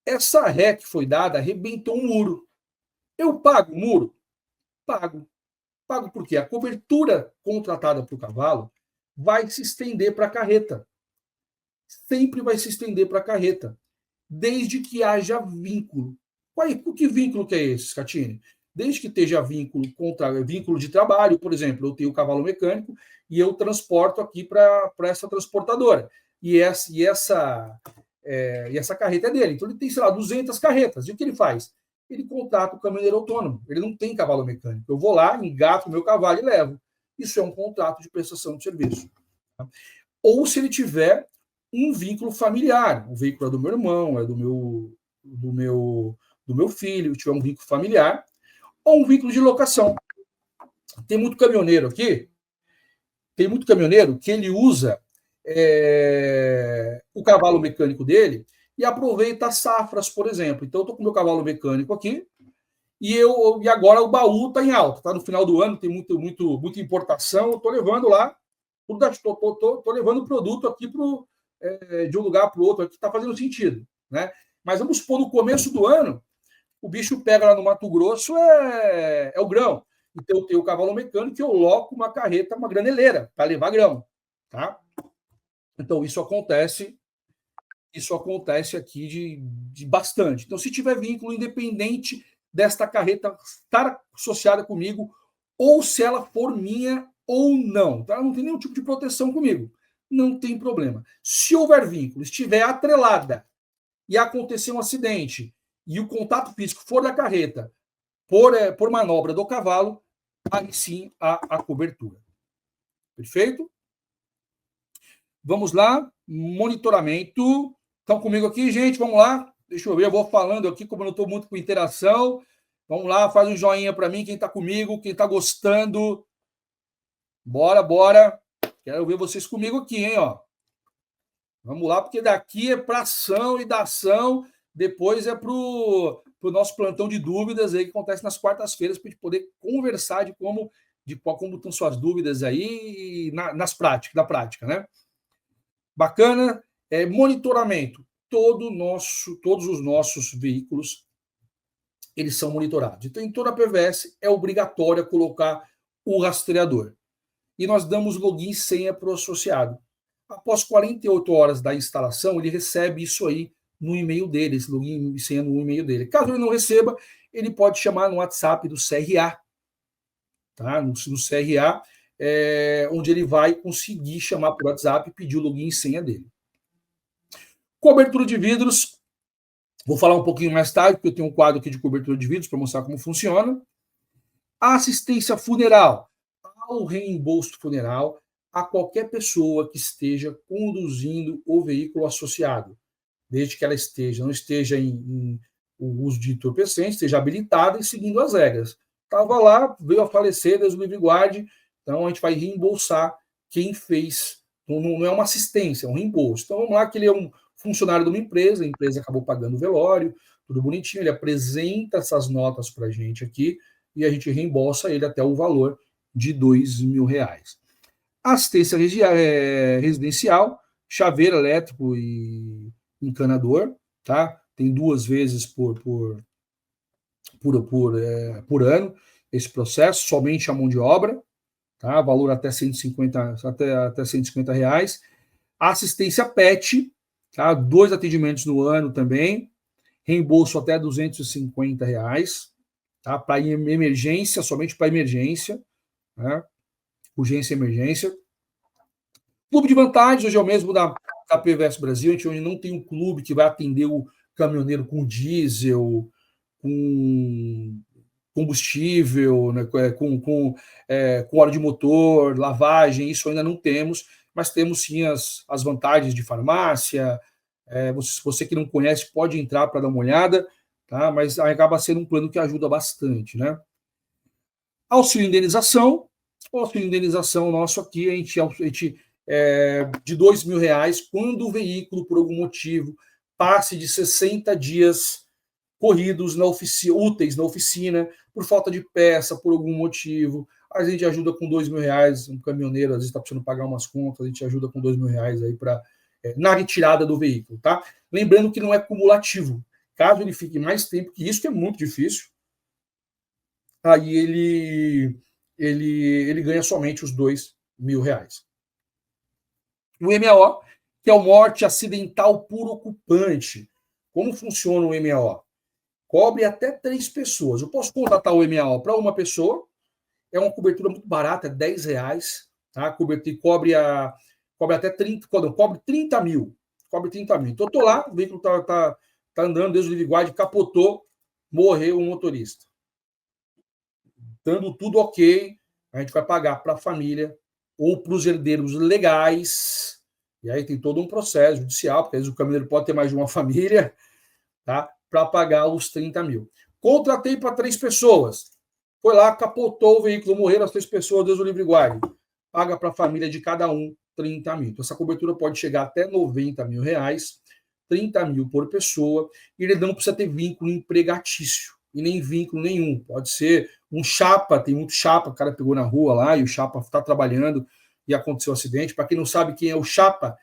Essa ré que foi dada arrebentou um muro. Eu pago o muro? Pago. Pago por quê? A cobertura contratada para o cavalo vai se estender para a carreta. Sempre vai se estender para a carreta, desde que haja vínculo. Que vínculo que é esse, Scatini? Desde que esteja vínculo de trabalho, por exemplo, eu tenho o cavalo mecânico e eu transporto aqui para essa transportadora. E essa carreta é dele. Então ele tem, sei lá, 200 carretas. E o que ele faz? Ele contrata o caminhoneiro autônomo. Ele não tem cavalo mecânico. Eu vou lá, engato o meu cavalo e levo. Isso é um contrato de prestação de serviço. Ou se ele tiver um vínculo familiar. O veículo é do meu irmão, é do meu filho, tiver um vínculo familiar, ou um vínculo de locação. Tem muito caminhoneiro aqui, que ele usa o cavalo mecânico dele e aproveita as safras, por exemplo. Então, eu estou com o meu cavalo mecânico aqui e agora o baú está em alta. Está no final do ano, tem muita importação. Eu estou levando lá, estou levando o produto aqui de um lugar para o outro, que está fazendo sentido. Né? Mas vamos supor, no começo do ano, o bicho pega lá no Mato Grosso, é o grão. Então, eu tenho o cavalo mecânico e eu loco uma carreta, uma graneleira, para levar grão. Tá? Então, isso acontece aqui de bastante. Então, se tiver vínculo, independente desta carreta estar associada comigo, ou se ela for minha ou não, tá? Não tem nenhum tipo de proteção comigo. Não tem problema. Se houver vínculo, estiver atrelada e acontecer um acidente e o contato físico for da carreta por manobra do cavalo, aí sim a cobertura. Perfeito? Vamos lá. Monitoramento. Estão comigo aqui, gente? Vamos lá. Deixa eu ver, eu vou falando aqui, como eu não estou muito com interação. Vamos lá, faz um joinha para mim, quem está comigo, quem está gostando. Bora, bora. Quero ver vocês comigo aqui, hein, ó. Vamos lá, porque daqui é para ação e da ação, depois é para o nosso plantão de dúvidas aí, que acontece nas quartas-feiras, para a gente poder conversar de como estão suas dúvidas aí na prática, né? Bacana. Monitoramento. Todos os nossos veículos, eles são monitorados. Então, em toda a PVS, é obrigatório colocar o rastreador. E nós damos login e senha para o associado. Após 48 horas da instalação, ele recebe isso aí no e-mail dele, esse login e senha no e-mail dele. Caso ele não receba, ele pode chamar no WhatsApp do CRA, tá? No CRA, onde ele vai conseguir chamar por WhatsApp e pedir o login e senha dele. Cobertura de vidros. Vou falar um pouquinho mais tarde, porque eu tenho um quadro aqui de cobertura de vidros para mostrar como funciona. Assistência funeral. Ao reembolso funeral a qualquer pessoa que esteja conduzindo o veículo associado, desde que ela não esteja em o uso de entorpecentes, esteja habilitada e seguindo as regras. Estava lá, veio a falecer, Deus o livre guarde, então a gente vai reembolsar quem fez. Não é uma assistência, é um reembolso. Então vamos lá, que ele é um funcionário de uma empresa, a empresa acabou pagando o velório, tudo bonitinho, ele apresenta essas notas para a gente aqui e a gente reembolsa ele até o valor de R$2.000. Assistência residencial, chaveiro elétrico e encanador, tá? Tem 2 vezes por ano esse processo, somente a mão de obra, tá? Valor até 150, até R$150. Assistência PET, tá? 2 atendimentos no ano também, reembolso até R$250, tá? Para emergência, somente para emergência, né? Urgência e emergência. Clube de vantagens, hoje é o mesmo da PVS Brasil, a gente hoje não tem um clube que vai atender o caminhoneiro com diesel, com combustível, né, com óleo de motor, lavagem, isso ainda não temos, mas temos sim as vantagens de farmácia. Você que não conhece pode entrar para dar uma olhada, tá? Mas acaba sendo um plano que ajuda bastante, né? Auxílio indenização. O auxílio indenização nosso aqui, a gente de R$2.000, quando o veículo, por algum motivo, passe de 60 dias corridos úteis na oficina, por falta de peça, por algum motivo, a gente ajuda com R$2.000, um caminhoneiro às vezes está precisando pagar umas contas, a gente ajuda com R$2.000 aí na retirada do veículo, tá? Lembrando que não é cumulativo. Caso ele fique mais tempo que isso, que é muito difícil, aí ele ganha somente os R$2.000. O MAO, que é o morte acidental por ocupante. Como funciona o MAO? Cobre até 3 pessoas. Eu posso contratar o MAO para uma pessoa, é uma cobertura muito barata, é R$10, tá? Cobre até 30, cobre 30 mil. Cobre 30 mil. Então, eu estou lá, o veículo está andando, Deus o livre guarde, capotou, morreu o motorista. Dando tudo ok, a gente vai pagar para a família ou para os herdeiros legais, e aí tem todo um processo judicial, porque às vezes o caminhoneiro pode ter mais de uma família, tá? Para pagar os 30 mil. Contratei para 3 pessoas. Foi lá, capotou o veículo, morreram as 3 pessoas, Deus o livre guarde. Paga para a família de cada um 30 mil. Então, essa cobertura pode chegar até R$90.000, 30 mil por pessoa, e ele não precisa ter vínculo empregatício, e nem vínculo nenhum. Pode ser um chapa, tem muito chapa, o cara pegou na rua lá, e o chapa está trabalhando, e aconteceu um acidente. Para quem não sabe quem é o chapa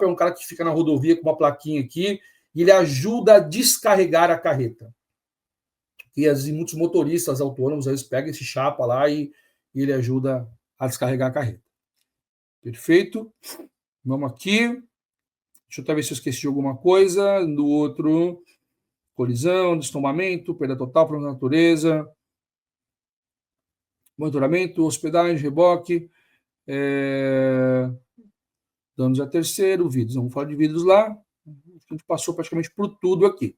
é um cara que fica na rodovia com uma plaquinha aqui, e ele ajuda a descarregar a carreta. E muitos motoristas autônomos, eles pegam esse chapa lá e ele ajuda a descarregar a carreta. Perfeito? Vamos aqui. Deixa eu até ver se eu esqueci de alguma coisa. Do outro, colisão, destombamento, perda total para a natureza, monitoramento, hospedagem, reboque, danos a terceiro, vidros. Vamos falar de vidros lá. A gente passou praticamente por tudo aqui.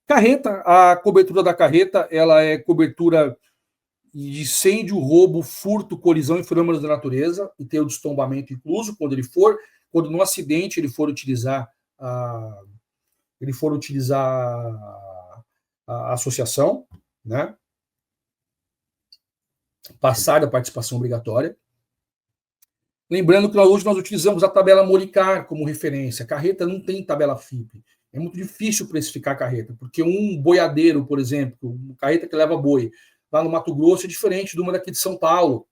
Carreta, a cobertura da carreta, ela é cobertura de incêndio, roubo, furto, colisão e fenômenos da natureza, e tem o destombamento incluso, quando no acidente ele for utilizar ele for utilizar a associação, né? Passar da participação obrigatória. Lembrando que hoje nós utilizamos a tabela Molicar como referência. A carreta não tem tabela FIPE. É muito difícil precificar a carreta, porque um boiadeiro, por exemplo, uma carreta que leva boi, lá no Mato Grosso é diferente de uma daqui de São Paulo.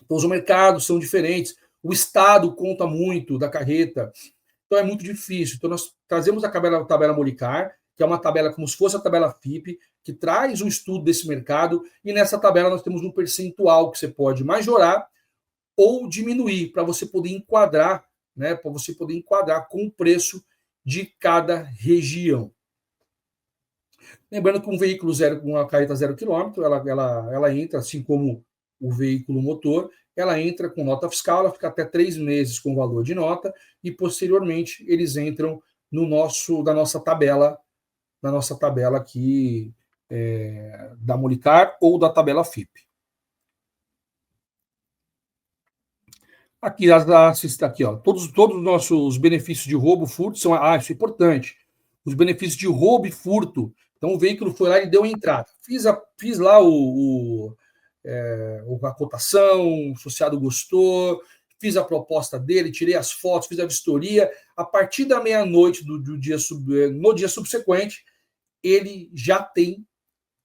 Então os mercados são diferentes. O estado conta muito da carreta. Então é muito difícil. Então nós trazemos a tabela Molicar, que é uma tabela como se fosse a tabela FIPE, que traz um estudo desse mercado, e nessa tabela nós temos um percentual que você pode majorar ou diminuir, para você poder enquadrar, né, para você poder enquadrar com o preço de cada região. Lembrando que um veículo zero, uma carreta 0 km, ela entra, assim como o veículo motor, ela entra com nota fiscal, ela fica até 3 meses com valor de nota, e posteriormente eles entram da nossa tabela aqui da Molicar ou da tabela FIPE. Aqui, aqui ó, todos os nossos benefícios de roubo, furto são. Isso é importante. Os benefícios de roubo e furto. Então, o veículo foi lá e deu entrada. Fiz lá a cotação, o associado gostou, fiz a proposta dele, tirei as fotos, fiz a vistoria. A partir da meia-noite no dia subsequente, ele já tem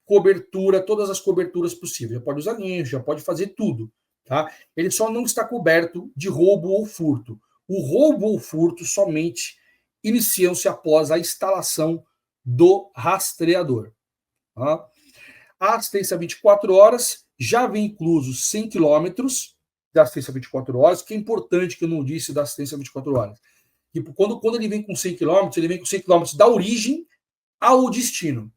cobertura, todas as coberturas possíveis. Já pode usar guincho, já pode fazer tudo. Tá? Ele só não está coberto de roubo ou furto. O roubo ou furto somente iniciam-se após a instalação do rastreador. Tá? A assistência 24 horas já vem incluso 100 quilômetros da assistência 24 horas, que é importante que eu não disse da assistência 24 horas. Tipo, quando ele vem com 100 quilômetros, ele vem com 100 quilômetros da origem ao destino.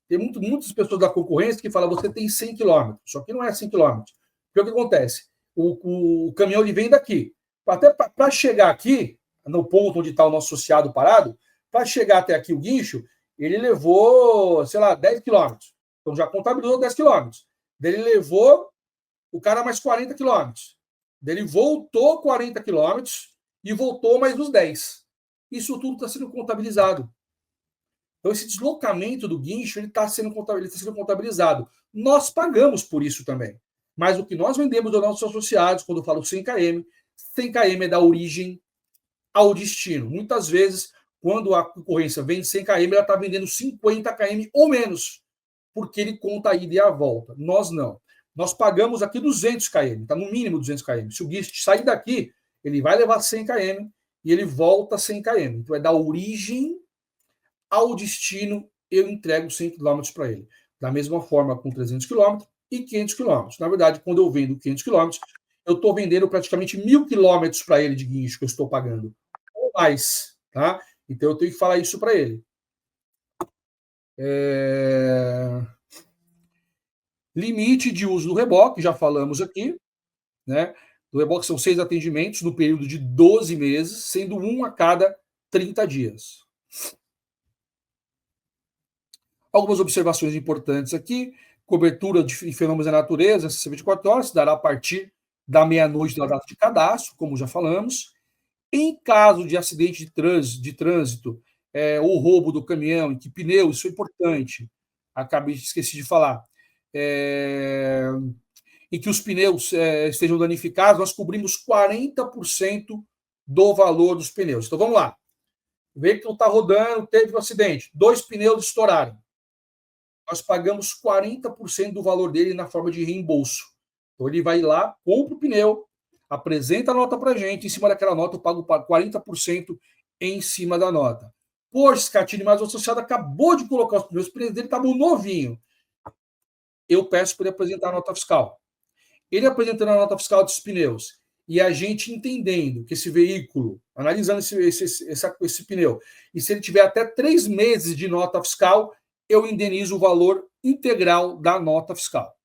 Tem muitas pessoas da concorrência que falam você tem 100 quilômetros, só que não é 100 quilômetros. Porque o que acontece? O caminhão ele vem daqui. Até para chegar aqui, no ponto onde está o nosso associado parado, para chegar até aqui o guincho, ele levou, sei lá, 10 quilômetros. Então já contabilizou 10 quilômetros. Ele levou o cara mais 40 quilômetros. Ele voltou 40 quilômetros e voltou mais uns 10. Isso tudo está sendo contabilizado. Então, esse deslocamento do guincho ele está sendo contabilizado. Nós pagamos por isso também. Mas o que nós vendemos aos nossos associados, quando eu falo 100 km, 100 km é da origem ao destino. Muitas vezes, quando a concorrência vende 100 km, ela está vendendo 50 km ou menos, porque ele conta a ida e a volta. Nós não. Nós pagamos aqui 200 km, está no mínimo 200 km. Se o guincho sair daqui, ele vai levar 100 km e ele volta 100 km. Então, é da origem ao destino, eu entrego 100 km para ele. Da mesma forma, com 300 km e 500 km. Na verdade, quando eu vendo 500 km, eu estou vendendo praticamente 1.000 km para ele de guincho que eu estou pagando. Ou mais. Tá? Então, eu tenho que falar isso para ele. Limite de uso do reboque, já falamos aqui. Né? Do reboque são 6 atendimentos no período de 12 meses, sendo um a cada 30 dias. Algumas observações importantes aqui. Cobertura de fenômenos da natureza, 24 horas, se dará a partir da meia-noite da data de cadastro, como já falamos. Em caso de acidente de trânsito ou roubo do caminhão, em que pneu, isso é importante, esqueci de falar, em que os pneus estejam danificados, nós cobrimos 40% do valor dos pneus. Então, vamos lá. O veículo está rodando, teve um acidente, 2 pneus estouraram. Nós pagamos 40% do valor dele na forma de reembolso. Então, ele vai lá, compra o pneu, apresenta a nota para a gente, em cima daquela nota eu pago 40% em cima da nota. Poxa, Scatini, mas o associado acabou de colocar os pneus dele, estavam novinho. Eu peço para ele apresentar a nota fiscal. Ele apresentando a nota fiscal dos pneus e a gente entendendo que esse veículo, analisando esse pneu, e se ele tiver até 3 meses de nota fiscal, eu indenizo o valor integral da nota fiscal.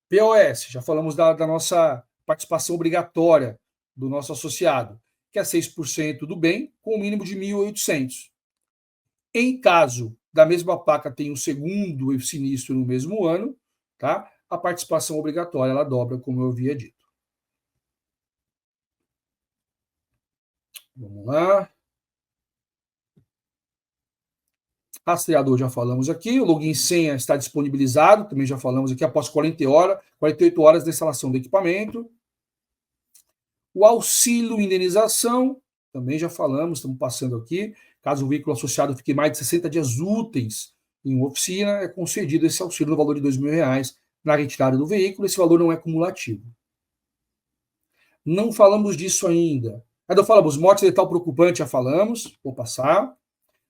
POS, já falamos da nossa participação obrigatória do nosso associado, que é 6% do bem, com um mínimo de 1.800. Em caso da mesma placa tenha um segundo sinistro no mesmo ano, tá? A participação obrigatória ela dobra, como eu havia dito. Vamos lá. Rastreador já falamos aqui, o login e senha está disponibilizado, também já falamos aqui, após 48 horas da instalação do equipamento. O auxílio indenização, também já falamos, estamos passando aqui. Caso o veículo associado fique mais de 60 dias úteis em uma oficina, é concedido esse auxílio no valor de R$2.000 na retirada do veículo. Esse valor não é cumulativo. Não falamos disso ainda. Ainda falamos, morte letal preocupante, já falamos, vou passar.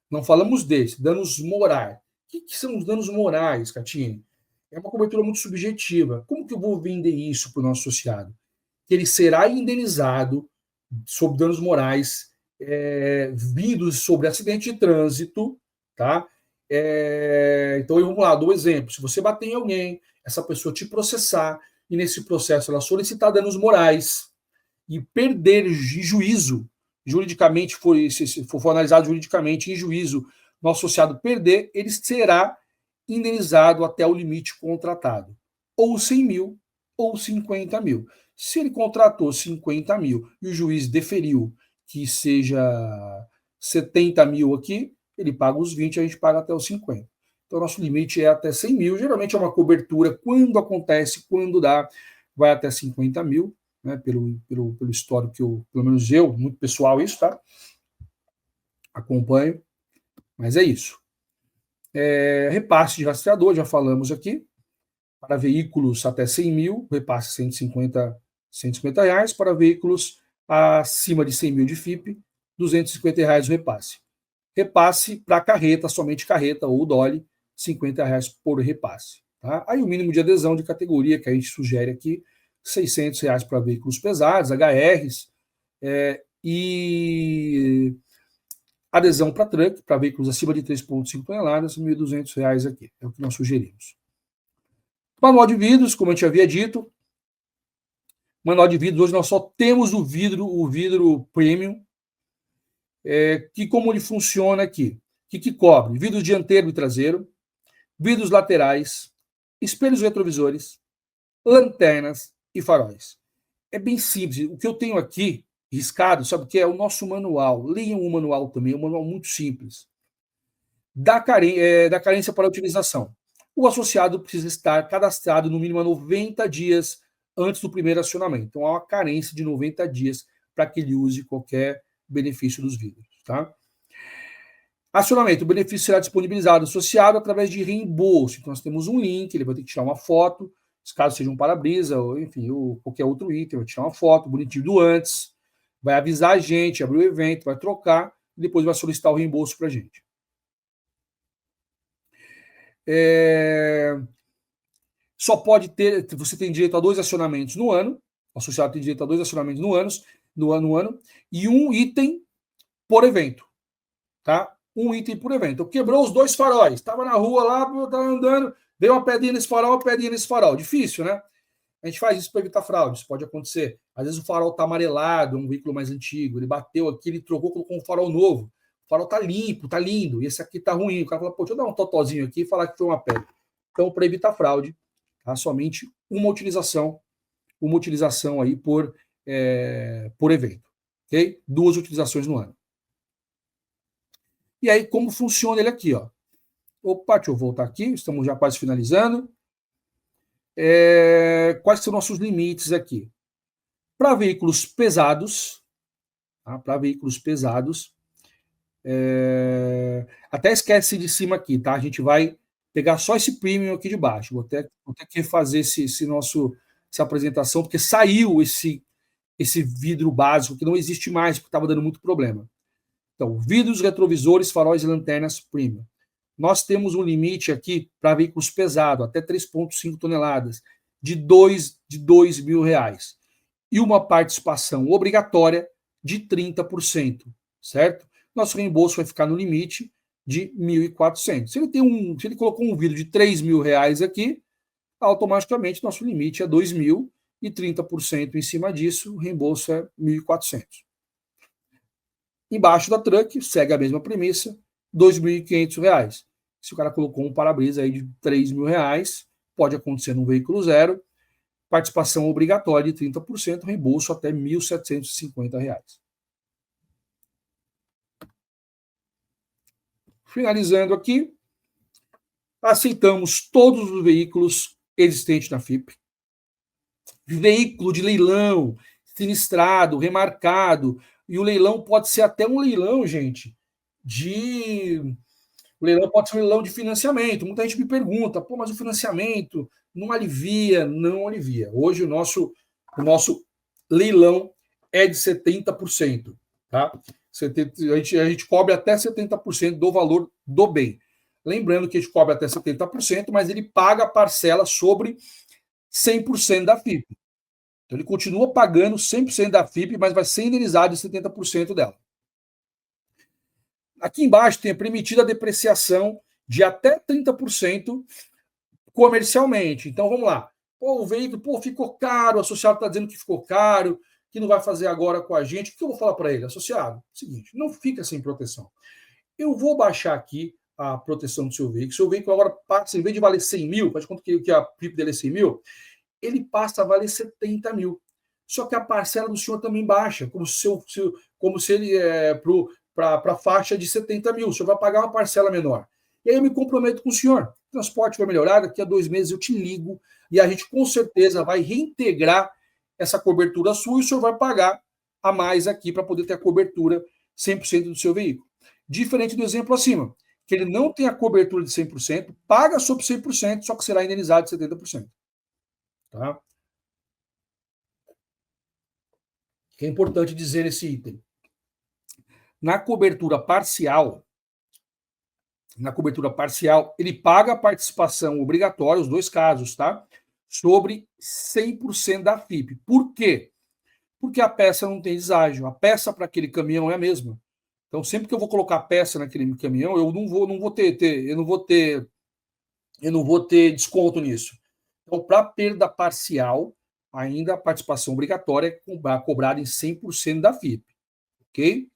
Não falamos desse, danos morais. O que são os danos morais, Catine? É uma cobertura muito subjetiva. Como que eu vou vender isso para o nosso associado? Que ele será indenizado sobre danos morais vindos sobre acidente de trânsito, tá? Então, vamos lá, dou um exemplo. Se você bater em alguém, essa pessoa te processar, e nesse processo ela solicitar danos morais e perder em juízo, juridicamente, se for analisado juridicamente em juízo, no associado perder, ele será indenizado até o limite contratado, ou 100 mil, ou 50 mil. Se ele contratou 50 mil e o juiz deferiu que seja 70 mil aqui, ele paga os 20, a gente paga até os 50. Então, nosso limite é até 100 mil. Geralmente é uma cobertura, quando acontece, quando dá, vai até 50 mil, né, pelo histórico que pelo menos eu, muito pessoal isso, tá? Acompanho. Mas é isso. Repasse de rastreador, já falamos aqui. Para veículos até 100 mil, repasse 150 reais. Para veículos acima de 100 mil de FIP, R$250 o repasse. Repasse para carreta, somente carreta ou dolly, R$50 por repasse. Tá? Aí o mínimo de adesão de categoria que a gente sugere aqui, R$600 para veículos pesados, HRs, e adesão para truck, para veículos acima de 3,5 toneladas, R$1.200 aqui. É o que nós sugerimos. Manual de vidros, como a gente havia dito. Manual de vidros, hoje nós só temos o vidro premium, que como ele funciona aqui. O que cobre? Vidro dianteiro e traseiro, vidros laterais, espelhos retrovisores, lanternas e faróis. É bem simples. O que eu tenho aqui, riscado, sabe o que é? O nosso manual. Leiam o manual também, é um manual muito simples. Da carência para a utilização. O associado precisa estar cadastrado no mínimo 90 dias antes do primeiro acionamento. Então, há uma carência de 90 dias para que ele use qualquer benefício dos vidros. Tá? Acionamento. O benefício será disponibilizado associado através de reembolso. Então, nós temos um link, ele vai ter que tirar uma foto, caso seja um para-brisa, ou enfim, ou qualquer outro item, vai tirar uma foto bonitinho do antes, vai avisar a gente, abrir o evento, vai trocar, e depois vai solicitar o reembolso para a gente. Só pode ter, você tem direito a 2 acionamentos no ano, o associado tem direito a 2 acionamentos no ano, e um item por evento, tá? Um item por evento. Quebrou os 2 faróis, estava na rua lá, estava andando, veio uma pedrinha nesse farol, uma pedrinha nesse farol. Difícil, né? A gente faz isso para evitar fraude, isso pode acontecer. Às vezes o farol está amarelado, é um veículo mais antigo, ele bateu aqui, ele trocou, colocou um farol novo. O farol está limpo, está lindo, e esse aqui está ruim. O cara fala, pô, deixa eu dar um totozinho aqui e falar que foi uma pedra. Então, para evitar fraude, tá? Somente uma utilização aí por evento. Ok? 2 utilizações no ano. E aí, como funciona ele aqui, ó? Opa, deixa eu voltar aqui, estamos já quase finalizando. Quais são nossos limites aqui? Para veículos pesados, tá? Para veículos pesados, até esquece de cima aqui, tá? A gente vai pegar só esse premium aqui de baixo. Vou ter que fazer essa apresentação, porque saiu esse vidro básico que não existe mais, porque estava dando muito problema. Então, vidros, retrovisores, faróis e lanternas premium. Nós temos um limite aqui para veículos pesados, até 3,5 toneladas, de R$2.000. E uma participação obrigatória de 30%, certo? Nosso reembolso vai ficar no limite de R$1.400. Se ele colocou um vidro de R$3.000 aqui, automaticamente nosso limite é R$2.000 e 30% em cima disso, o reembolso é R$1.400. Embaixo da truck, segue a mesma premissa, R$2.500. Se o cara colocou um para-brisa aí de R$3.000, pode acontecer num veículo zero, participação obrigatória de 30%, reembolso até R$1.750. Finalizando aqui, aceitamos todos os veículos existentes na FIP. Veículo de leilão, sinistrado, remarcado, e o leilão pode ser até um leilão, gente, o leilão pode ser um leilão de financiamento. Muita gente me pergunta, pô, mas o financiamento não alivia? Não alivia. Hoje o nosso leilão é de 70%. Tá? A gente cobre até 70% do valor do bem. Lembrando que a gente cobre até 70%, mas ele paga a parcela sobre 100% da FIP. Então ele continua pagando 100% da FIP, mas vai ser indenizado de 70% dela. Aqui embaixo tem a permitida depreciação de até 30% comercialmente. Então vamos lá. Pô, o veículo ficou caro, o associado está dizendo que ficou caro, que não vai fazer agora com a gente. O que eu vou falar para ele? Associado, seguinte, não fica sem proteção. Eu vou baixar aqui a proteção do seu veículo. Seu veículo agora passa, em vez de valer 100 mil, faz conta que a FIP dele é 100 mil, ele passa a valer 70 mil. Só que a parcela do senhor também baixa, como se ele para a faixa de 70 mil. O senhor vai pagar uma parcela menor. E aí eu me comprometo com o senhor. O transporte vai melhorar, daqui a 2 meses eu te ligo e a gente com certeza vai reintegrar essa cobertura sua e o senhor vai pagar a mais aqui para poder ter a cobertura 100% do seu veículo. Diferente do exemplo acima, que ele não tem a cobertura de 100%, paga sobre 100%, só que será indenizado de 70%. Tá? Que é importante dizer esse item. Na cobertura parcial, ele paga a participação obrigatória, os dois casos, tá? Sobre 100% da FIP. Por quê? Porque a peça não tem deságio. A peça para aquele caminhão é a mesma. Então, sempre que eu vou colocar a peça naquele caminhão, eu não vou ter desconto nisso. Então, para perda parcial, ainda a participação obrigatória é cobrada em 100% da FIP. Ok?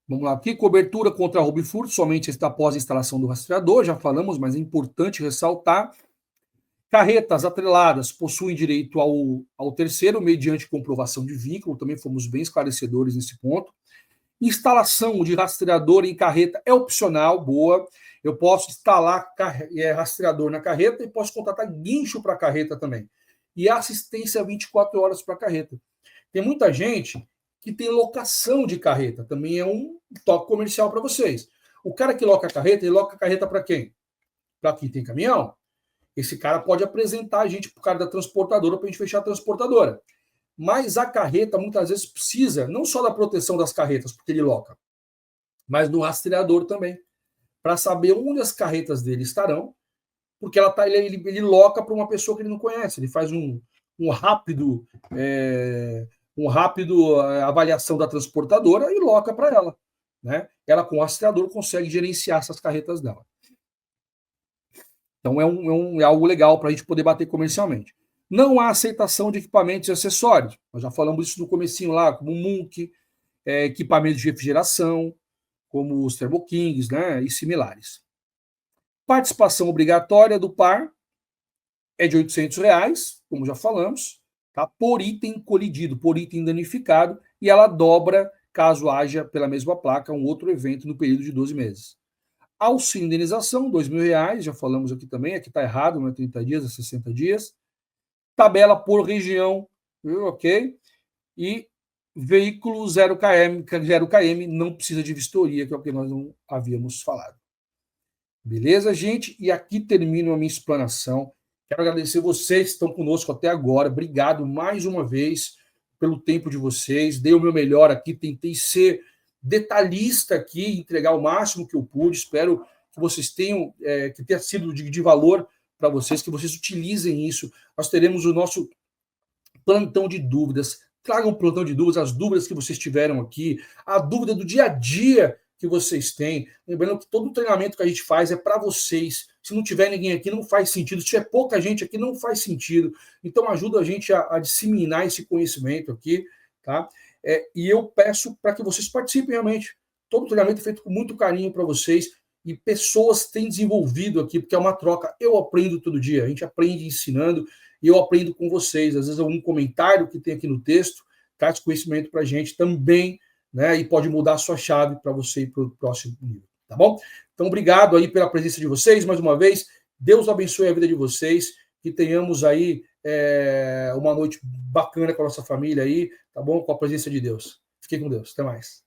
Vamos lá, aqui, cobertura contra roubo e furto, somente após a instalação do rastreador, já falamos, mas é importante ressaltar. Carretas atreladas possuem direito ao terceiro, mediante comprovação de vínculo, também fomos bem esclarecedores nesse ponto. Instalação de rastreador em carreta é opcional, boa. Eu posso instalar rastreador na carreta e posso contratar guincho para a carreta também. E assistência 24 horas para a carreta. Tem muita gente que tem locação de carreta, também é um toque comercial para vocês. O cara que loca a carreta, ele loca a carreta para quem? Para quem tem caminhão. Esse cara pode apresentar a gente para o cara da transportadora para a gente fechar a transportadora. Mas a carreta muitas vezes precisa não só da proteção das carretas, porque ele loca, mas do rastreador também, para saber onde as carretas dele estarão, porque ele loca para uma pessoa que ele não conhece, ele faz um rápido avaliação da transportadora e loca para ela. Né? Ela, com o rastreador, consegue gerenciar essas carretas dela. Então, é algo legal para a gente poder bater comercialmente. Não há aceitação de equipamentos e acessórios. Nós já falamos isso no comecinho lá, como o Munk, equipamentos de refrigeração, como os Turbo Kings, né, e similares. Participação obrigatória do par é de R$800, como já falamos, tá? Por item colidido, por item danificado, e ela dobra caso haja, pela mesma placa, um outro evento no período de 12 meses. Auxílio indenização, R$2.000, já falamos aqui também, aqui está errado, não é 30 dias, é 60 dias. Tabela por região, ok? E veículo 0 km não precisa de vistoria, que é o que nós não havíamos falado. Beleza, gente? E aqui termino a minha explanação. Quero agradecer vocês que estão conosco até agora. Obrigado mais uma vez pelo tempo de vocês. Dei o meu melhor aqui, tentei ser detalhista aqui, entregar o máximo que eu pude. Espero que vocês tenham, que tenha sido de valor para vocês, que vocês utilizem isso. Nós teremos o nosso plantão de dúvidas. Tragam um plantão de dúvidas, as dúvidas que vocês tiveram aqui, a dúvida do dia a dia que vocês têm. Lembrando que todo o treinamento que a gente faz é para vocês. Se não tiver ninguém aqui, não faz sentido. Se tiver pouca gente aqui, não faz sentido. Então, ajuda a gente a disseminar esse conhecimento aqui, tá? E eu peço para que vocês participem realmente. Todo o treinamento é feito com muito carinho para vocês e pessoas têm desenvolvido aqui, porque é uma troca. Eu aprendo todo dia, a gente aprende ensinando e eu aprendo com vocês. Às vezes, algum comentário que tem aqui no texto traz conhecimento para a gente também, né? E pode mudar a sua chave para você ir para o próximo nível, tá bom? Então, obrigado aí pela presença de vocês, mais uma vez. Deus abençoe a vida de vocês, que tenhamos aí uma noite bacana com a nossa família aí, tá bom? Com a presença de Deus. Fiquem com Deus. Até mais.